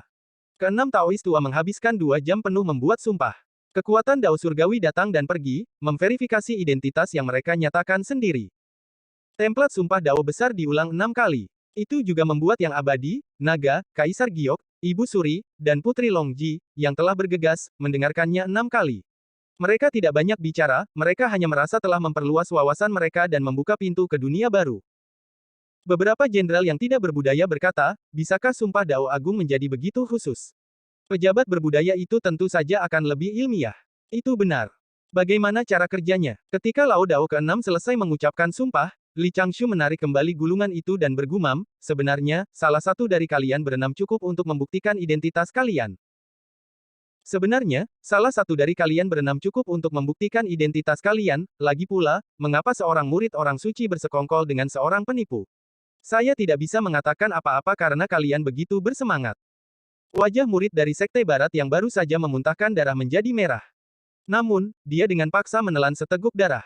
Keenam Taois tua menghabiskan 2 jam penuh membuat sumpah. Kekuatan Dao Surgawi datang dan pergi, memverifikasi identitas yang mereka nyatakan sendiri. Template sumpah Dao besar diulang 6 kali. Itu juga membuat Yang Abadi, Naga, Kaisar Giok, Ibu Suri, dan Putri Longji, yang telah bergegas, mendengarkannya 6 kali. Mereka tidak banyak bicara, mereka hanya merasa telah memperluas wawasan mereka dan membuka pintu ke dunia baru. Beberapa jenderal yang tidak berbudaya berkata, bisakah sumpah Dao Agung menjadi begitu khusus? Pejabat berbudaya itu tentu saja akan lebih ilmiah. Itu benar. Bagaimana cara kerjanya? Ketika Lao Dao ke-6 selesai mengucapkan sumpah, Li Changshu menarik kembali gulungan itu dan bergumam, sebenarnya, salah satu dari kalian berenam cukup untuk membuktikan identitas kalian. Sebenarnya, salah satu dari kalian berenam cukup untuk membuktikan identitas kalian, lagi pula, mengapa seorang murid orang suci bersekongkol dengan seorang penipu? Saya tidak bisa mengatakan apa-apa karena kalian begitu bersemangat. Wajah murid dari Sekte Barat yang baru saja memuntahkan darah menjadi merah. Namun, dia dengan paksa menelan seteguk darah.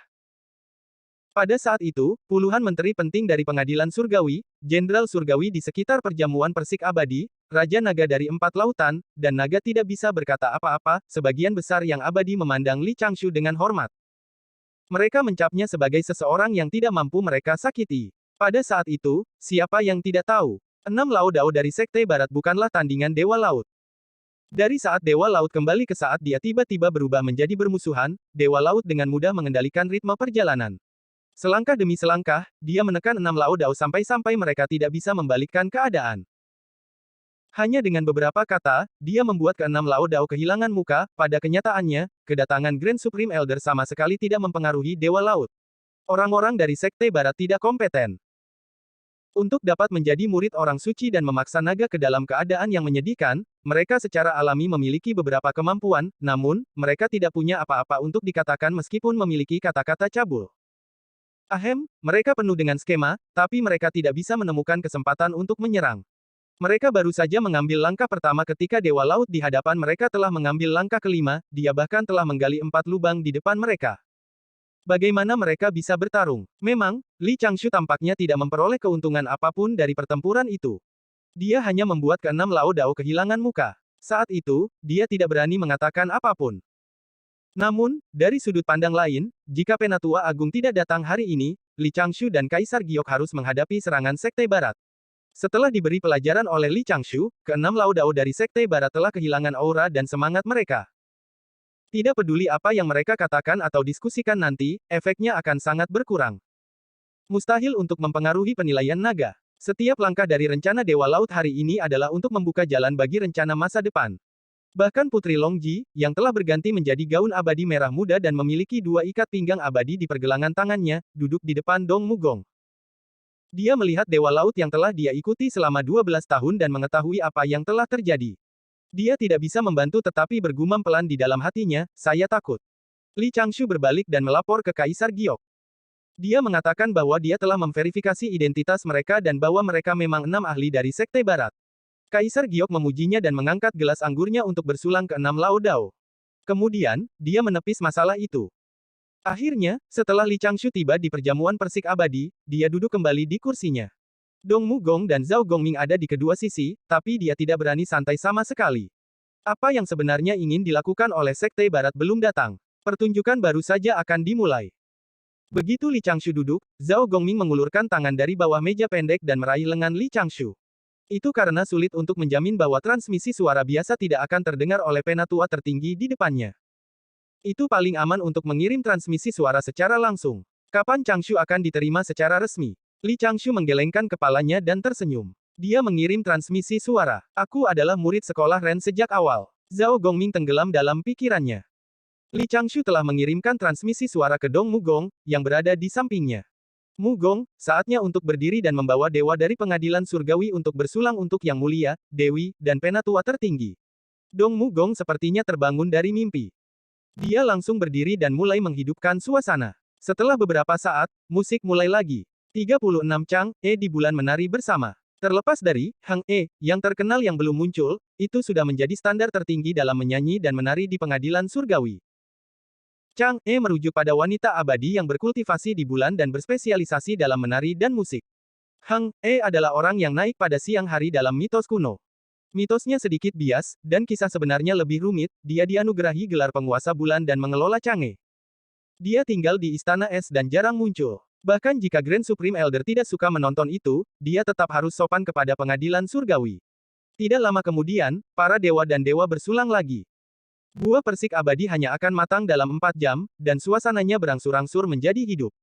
Pada saat itu, puluhan menteri penting dari pengadilan surgawi, jenderal surgawi di sekitar perjamuan Persik Abadi, Raja Naga dari 4 lautan, dan naga tidak bisa berkata apa-apa, sebagian besar Yang Abadi memandang Li Changshu dengan hormat. Mereka mencapnya sebagai seseorang yang tidak mampu mereka sakiti. Pada saat itu, siapa yang tidak tahu? 6 Lao Dao dari Sekte Barat bukanlah tandingan Dewa Laut. Dari saat Dewa Laut kembali ke saat dia tiba-tiba berubah menjadi bermusuhan, Dewa Laut dengan mudah mengendalikan ritme perjalanan. Selangkah demi selangkah, dia menekan 6 Lao Dao sampai-sampai mereka tidak bisa membalikkan keadaan. Hanya dengan beberapa kata, dia membuat ke-6 Lao Dao kehilangan muka. Pada kenyataannya, kedatangan Grand Supreme Elder sama sekali tidak mempengaruhi Dewa Laut. Orang-orang dari Sekte Barat tidak kompeten untuk dapat menjadi murid orang suci dan memaksa naga ke dalam keadaan yang menyedihkan. Mereka secara alami memiliki beberapa kemampuan, namun, mereka tidak punya apa-apa untuk dikatakan meskipun memiliki kata-kata cabul. Mereka penuh dengan skema, tapi mereka tidak bisa menemukan kesempatan untuk menyerang. Mereka baru saja mengambil langkah pertama ketika Dewa Laut di hadapan mereka telah mengambil langkah kelima, dia bahkan telah menggali 4 lubang di depan mereka. Bagaimana mereka bisa bertarung? Memang, Li Changshu tampaknya tidak memperoleh keuntungan apapun dari pertempuran itu. Dia hanya membuat ke-6 Lao Dao kehilangan muka. Saat itu, dia tidak berani mengatakan apapun. Namun, dari sudut pandang lain, jika Penatua Agung tidak datang hari ini, Li Changshu dan Kaisar Giok harus menghadapi serangan Sekte Barat. Setelah diberi pelajaran oleh Li Changshu, ke-6 Lao Dao dari Sekte Barat telah kehilangan aura dan semangat mereka. Tidak peduli apa yang mereka katakan atau diskusikan nanti, efeknya akan sangat berkurang. Mustahil untuk mempengaruhi penilaian naga. Setiap langkah dari rencana Dewa Laut hari ini adalah untuk membuka jalan bagi rencana masa depan. Bahkan Putri Longji, yang telah berganti menjadi gaun abadi merah muda dan memiliki 2 ikat pinggang abadi di pergelangan tangannya, duduk di depan Dong Mugong. Dia melihat Dewa Laut yang telah dia ikuti selama 12 tahun dan mengetahui apa yang telah terjadi. Dia tidak bisa membantu tetapi bergumam pelan di dalam hatinya, saya takut. Li Changshu berbalik dan melapor ke Kaisar Giok. Dia mengatakan bahwa dia telah memverifikasi identitas mereka dan bahwa mereka memang 6 ahli dari Sekte Barat. Kaisar Giok memujinya dan mengangkat gelas anggurnya untuk bersulang ke-6 Lao Dao. Kemudian, dia menepis masalah itu. Akhirnya, setelah Li Changshu tiba di perjamuan Persik Abadi, dia duduk kembali di kursinya. Dong Mugong dan Zhao Gongming ada di kedua sisi, tapi dia tidak berani santai sama sekali. Apa yang sebenarnya ingin dilakukan oleh Sekte Barat belum datang. Pertunjukan baru saja akan dimulai. Begitu Li Changshu duduk, Zhao Gongming mengulurkan tangan dari bawah meja pendek dan meraih lengan Li Changshu. Itu karena sulit untuk menjamin bahwa transmisi suara biasa tidak akan terdengar oleh penatua tertinggi di depannya. Itu paling aman untuk mengirim transmisi suara secara langsung. Kapan Changshu akan diterima secara resmi? Li Changshu menggelengkan kepalanya dan tersenyum. Dia mengirim transmisi suara. Aku adalah murid sekolah Ren sejak awal. Zhao Gongming tenggelam dalam pikirannya. Li Changshu telah mengirimkan transmisi suara ke Dong Mugong, yang berada di sampingnya. Mugong, saatnya untuk berdiri dan membawa dewa dari pengadilan surgawi untuk bersulang untuk Yang Mulia, Dewi, dan Penatua tertinggi. Dong Mugong sepertinya terbangun dari mimpi. Dia langsung berdiri dan mulai menghidupkan suasana. Setelah beberapa saat, musik mulai lagi. 36 Chang E di bulan menari bersama. Terlepas dari Hang E, yang terkenal yang belum muncul, itu sudah menjadi standar tertinggi dalam menyanyi dan menari di pengadilan surgawi. Chang E merujuk pada wanita abadi yang berkultivasi di bulan dan berspesialisasi dalam menari dan musik. Hang E adalah orang yang naik pada siang hari dalam mitos kuno. Mitosnya sedikit bias, dan kisah sebenarnya lebih rumit. Dia dianugerahi gelar penguasa bulan dan mengelola Chang'e. Dia tinggal di Istana Es dan jarang muncul. Bahkan jika Grand Supreme Elder tidak suka menonton itu, dia tetap harus sopan kepada pengadilan surgawi. Tidak lama kemudian, para dewa dan dewa bersulang lagi. Buah persik abadi hanya akan matang dalam 4 jam, dan suasananya berangsur-angsur menjadi hidup.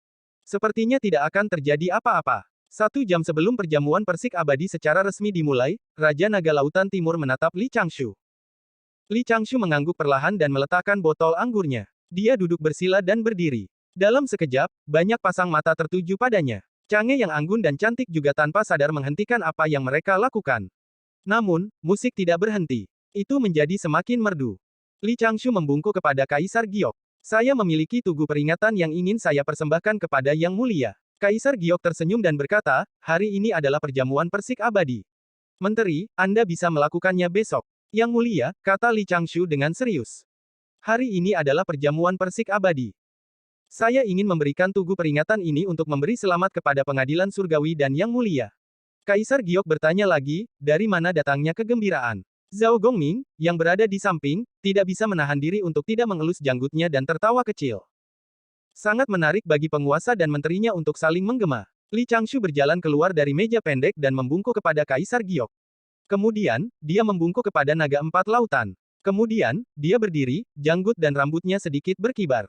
Sepertinya tidak akan terjadi apa-apa. 1 jam sebelum perjamuan persik abadi secara resmi dimulai, Raja Naga Lautan Timur menatap Li Changshu. Li Changshu mengangguk perlahan dan meletakkan botol anggurnya. Dia duduk bersila dan berdiri. Dalam sekejap, banyak pasang mata tertuju padanya. Chang'e yang anggun dan cantik juga tanpa sadar menghentikan apa yang mereka lakukan. Namun, musik tidak berhenti. Itu menjadi semakin merdu. Li Changshu membungkuk kepada Kaisar Giok. Saya memiliki tugu peringatan yang ingin saya persembahkan kepada Yang Mulia. Kaisar Giok tersenyum dan berkata, hari ini adalah perjamuan persik abadi. Menteri, Anda bisa melakukannya besok. Yang Mulia, kata Li Changshu dengan serius. Hari ini adalah perjamuan persik abadi. Saya ingin memberikan tugu peringatan ini untuk memberi selamat kepada pengadilan surgawi dan Yang Mulia. Kaisar Giok bertanya lagi, dari mana datangnya kegembiraan? Zhao Gongming, yang berada di samping, tidak bisa menahan diri untuk tidak mengelus janggutnya dan tertawa kecil. Sangat menarik bagi penguasa dan menterinya untuk saling menggema. Li Changshu berjalan keluar dari meja pendek dan membungkuk kepada Kaisar Giok. Kemudian, dia membungkuk kepada naga 4 lautan. Kemudian, dia berdiri, janggut dan rambutnya sedikit berkibar.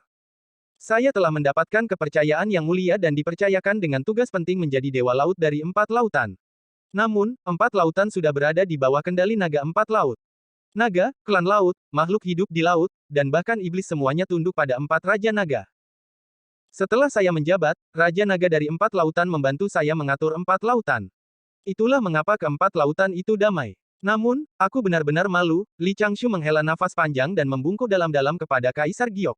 Saya telah mendapatkan kepercayaan yang mulia dan dipercayakan dengan tugas penting menjadi Dewa Laut dari 4 lautan. Namun, 4 lautan sudah berada di bawah kendali naga 4 laut. Naga, klan laut, makhluk hidup di laut, dan bahkan iblis semuanya tunduk pada 4 Raja Naga. Setelah saya menjabat, Raja Naga dari 4 lautan membantu saya mengatur 4 lautan. Itulah mengapa keempat lautan itu damai. Namun, aku benar-benar malu, Li Changshu menghela nafas panjang dan membungkuk dalam-dalam kepada Kaisar Giok.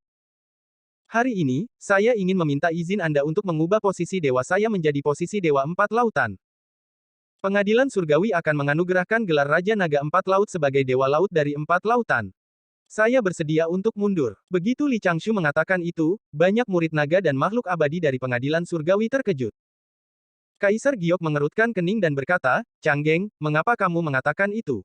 Hari ini, saya ingin meminta izin Anda untuk mengubah posisi dewa saya menjadi posisi dewa 4 lautan. Pengadilan surgawi akan menganugerahkan gelar Raja Naga 4 Laut sebagai Dewa Laut dari 4 lautan. Saya bersedia untuk mundur. Begitu Li Changshu mengatakan itu, banyak murid naga dan makhluk abadi dari pengadilan surgawi terkejut. Kaisar Giok mengerutkan kening dan berkata, Changgeng, mengapa kamu mengatakan itu?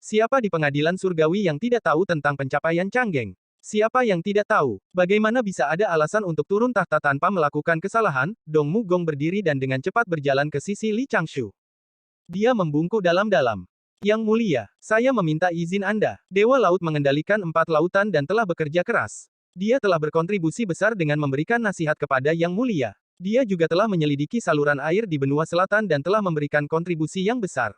Siapa di pengadilan surgawi yang tidak tahu tentang pencapaian Changgeng? Siapa yang tidak tahu? Bagaimana bisa ada alasan untuk turun tahta tanpa melakukan kesalahan? Dong Mu Gong berdiri dan dengan cepat berjalan ke sisi Li Changshu. Dia membungkuk dalam-dalam. Yang Mulia, saya meminta izin Anda. Dewa Laut mengendalikan 4 lautan dan telah bekerja keras. Dia telah berkontribusi besar dengan memberikan nasihat kepada Yang Mulia. Dia juga telah menyelidiki saluran air di benua selatan dan telah memberikan kontribusi yang besar.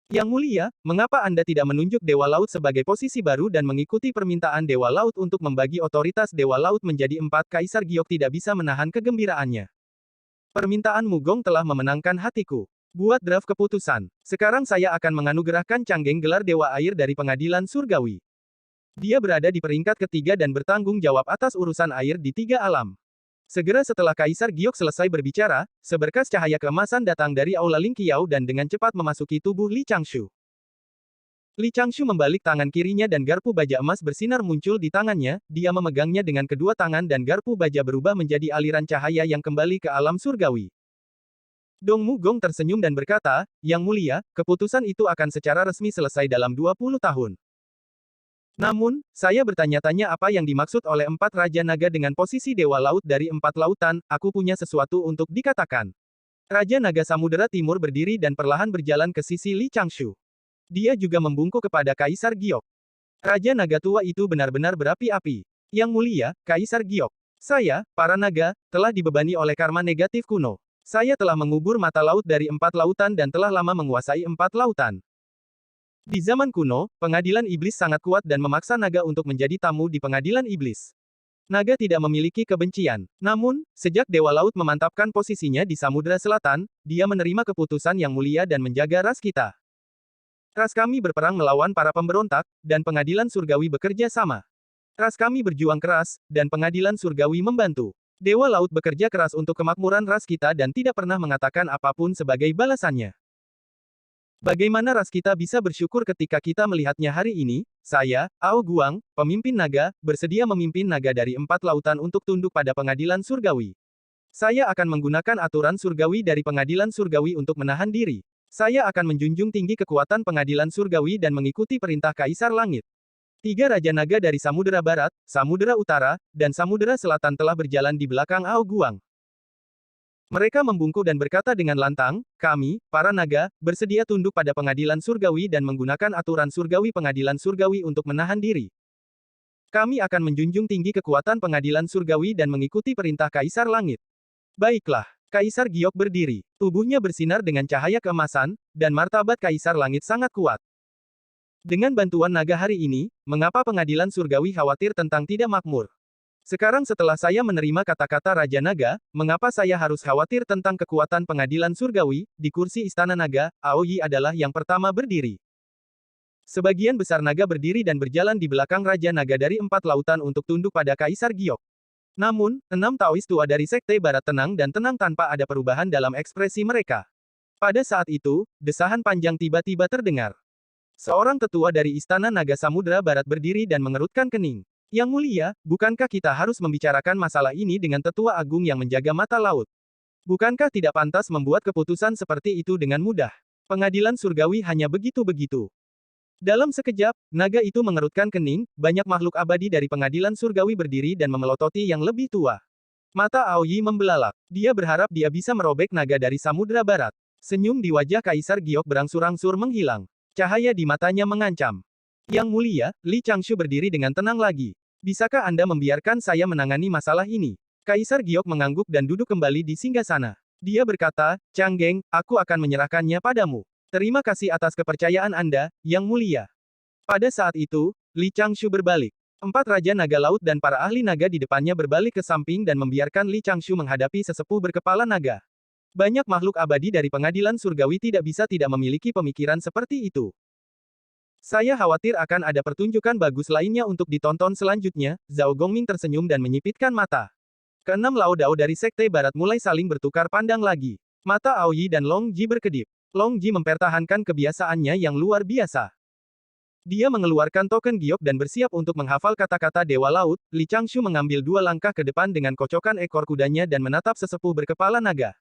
Yang Mulia, mengapa Anda tidak menunjuk Dewa Laut sebagai posisi baru dan mengikuti permintaan Dewa Laut untuk membagi otoritas Dewa Laut menjadi 4? Kaisar Giok tidak bisa menahan kegembiraannya. Permintaan Mugong telah memenangkan hatiku. Buat draft keputusan. Sekarang saya akan menganugerahkan Changgeng gelar Dewa Air dari Pengadilan Surgawi. Dia berada di peringkat ketiga dan bertanggung jawab atas urusan air di 3 alam. Segera setelah Kaisar Giok selesai berbicara, seberkas cahaya keemasan datang dari Aula Ling Qiao dan dengan cepat memasuki tubuh Li Changshu. Li Changshu membalik tangan kirinya dan garpu baja emas bersinar muncul di tangannya, dia memegangnya dengan kedua tangan dan garpu baja berubah menjadi aliran cahaya yang kembali ke alam surgawi. Dong Mu Gong tersenyum dan berkata, Yang Mulia, keputusan itu akan secara resmi selesai dalam 20 tahun. Namun, saya bertanya-tanya apa yang dimaksud oleh 4 Raja Naga dengan posisi Dewa Laut dari 4 lautan, aku punya sesuatu untuk dikatakan. Raja Naga Samudera Timur berdiri dan perlahan berjalan ke sisi Li Changshu. Dia juga membungkuk kepada Kaisar Giok. Raja Naga tua itu benar-benar berapi-api. Yang Mulia, Kaisar Giok. Saya, para naga, telah dibebani oleh karma negatif kuno. Saya telah mengubur mata laut dari 4 lautan dan telah lama menguasai 4 lautan. Di zaman kuno, pengadilan iblis sangat kuat dan memaksa naga untuk menjadi tamu di pengadilan iblis. Naga tidak memiliki kebencian. Namun, sejak Dewa Laut memantapkan posisinya di Samudra Selatan, dia menerima keputusan yang mulia dan menjaga ras kita. Ras kami berperang melawan para pemberontak, dan pengadilan surgawi bekerja sama. Ras kami berjuang keras, dan pengadilan surgawi membantu. Dewa Laut bekerja keras untuk kemakmuran ras kita dan tidak pernah mengatakan apapun sebagai balasannya. Bagaimana ras kita bisa bersyukur ketika kita melihatnya hari ini? Saya, Ao Guang, pemimpin naga, bersedia memimpin naga dari 4 lautan untuk tunduk pada pengadilan surgawi. Saya akan menggunakan aturan surgawi dari pengadilan surgawi untuk menahan diri. Saya akan menjunjung tinggi kekuatan pengadilan surgawi dan mengikuti perintah Kaisar Langit. Tiga Raja Naga dari Samudera Barat, Samudera Utara, dan Samudera Selatan telah berjalan di belakang Ao Guang. Mereka membungkuk dan berkata dengan lantang, kami, para naga, bersedia tunduk pada pengadilan surgawi dan menggunakan aturan surgawi pengadilan surgawi untuk menahan diri. Kami akan menjunjung tinggi kekuatan pengadilan surgawi dan mengikuti perintah Kaisar Langit. Baiklah. Kaisar Giok berdiri. Tubuhnya bersinar dengan cahaya keemasan, dan martabat Kaisar Langit sangat kuat. Dengan bantuan naga hari ini, mengapa pengadilan surgawi khawatir tentang tidak makmur? Sekarang setelah saya menerima kata-kata Raja Naga, mengapa saya harus khawatir tentang kekuatan pengadilan surgawi? Di kursi Istana Naga, Aoyi adalah yang pertama berdiri. Sebagian besar naga berdiri dan berjalan di belakang Raja Naga dari 4 lautan untuk tunduk pada Kaisar Giok. Namun, 6 Taois tua dari Sekte Barat tenang dan tenang tanpa ada perubahan dalam ekspresi mereka. Pada saat itu, desahan panjang tiba-tiba terdengar. Seorang tetua dari Istana Naga Samudera Barat berdiri dan mengerutkan kening. Yang mulia, bukankah kita harus membicarakan masalah ini dengan tetua agung yang menjaga mata laut? Bukankah tidak pantas membuat keputusan seperti itu dengan mudah? Pengadilan surgawi hanya begitu-begitu. Dalam sekejap, naga itu mengerutkan kening, banyak makhluk abadi dari pengadilan surgawi berdiri dan memelototi yang lebih tua. Mata Aoyi membelalak. Dia berharap dia bisa merobek naga dari Samudera Barat. Senyum di wajah Kaisar Giok berangsur-angsur menghilang. Cahaya di matanya mengancam. Yang mulia, Li Changshu berdiri dengan tenang lagi. Bisakah Anda membiarkan saya menangani masalah ini? Kaisar Giok mengangguk dan duduk kembali di singgasana. Dia berkata, Changgeng, aku akan menyerahkannya padamu. Terima kasih atas kepercayaan Anda, Yang Mulia. Pada saat itu, Li Changshu berbalik. 4 Raja Naga Laut dan para ahli naga di depannya berbalik ke samping dan membiarkan Li Changshu menghadapi sesepuh berkepala naga. Banyak makhluk abadi dari pengadilan surgawi tidak bisa tidak memiliki pemikiran seperti itu. Saya khawatir akan ada pertunjukan bagus lainnya untuk ditonton selanjutnya. Zhao Gongming tersenyum dan menyipitkan mata. Keenam Lao Dao dari Sekte Barat mulai saling bertukar pandang lagi. Mata Aoyi dan Long Ji berkedip. Long Ji mempertahankan kebiasaannya yang luar biasa. Dia mengeluarkan token giok dan bersiap untuk menghafal kata-kata Dewa Laut. Li Changshu mengambil 2 langkah ke depan dengan kocokan ekor kudanya dan menatap sesepuh berkepala naga.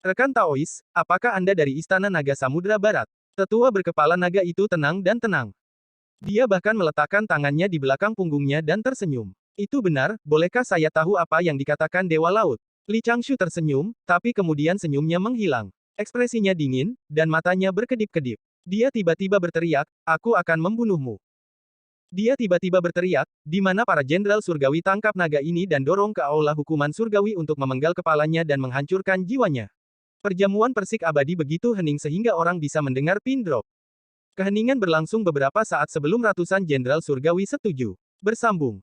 Rekan Taois, apakah Anda dari Istana Naga Samudera Barat? Tetua berkepala naga itu tenang dan tenang. Dia bahkan meletakkan tangannya di belakang punggungnya dan tersenyum. Itu benar, bolehkah saya tahu apa yang dikatakan Dewa Laut? Li Changshu tersenyum, tapi kemudian senyumnya menghilang. Ekspresinya dingin, dan matanya berkedip-kedip. Dia tiba-tiba berteriak, aku akan membunuhmu. Dia tiba-tiba berteriak, di mana para jenderal surgawi tangkap naga ini dan dorong ke aula hukuman surgawi untuk memenggal kepalanya dan menghancurkan jiwanya. Perjamuan persik abadi begitu hening sehingga orang bisa mendengar pin drop. Keheningan berlangsung beberapa saat sebelum ratusan jenderal surgawi setuju. Bersambung.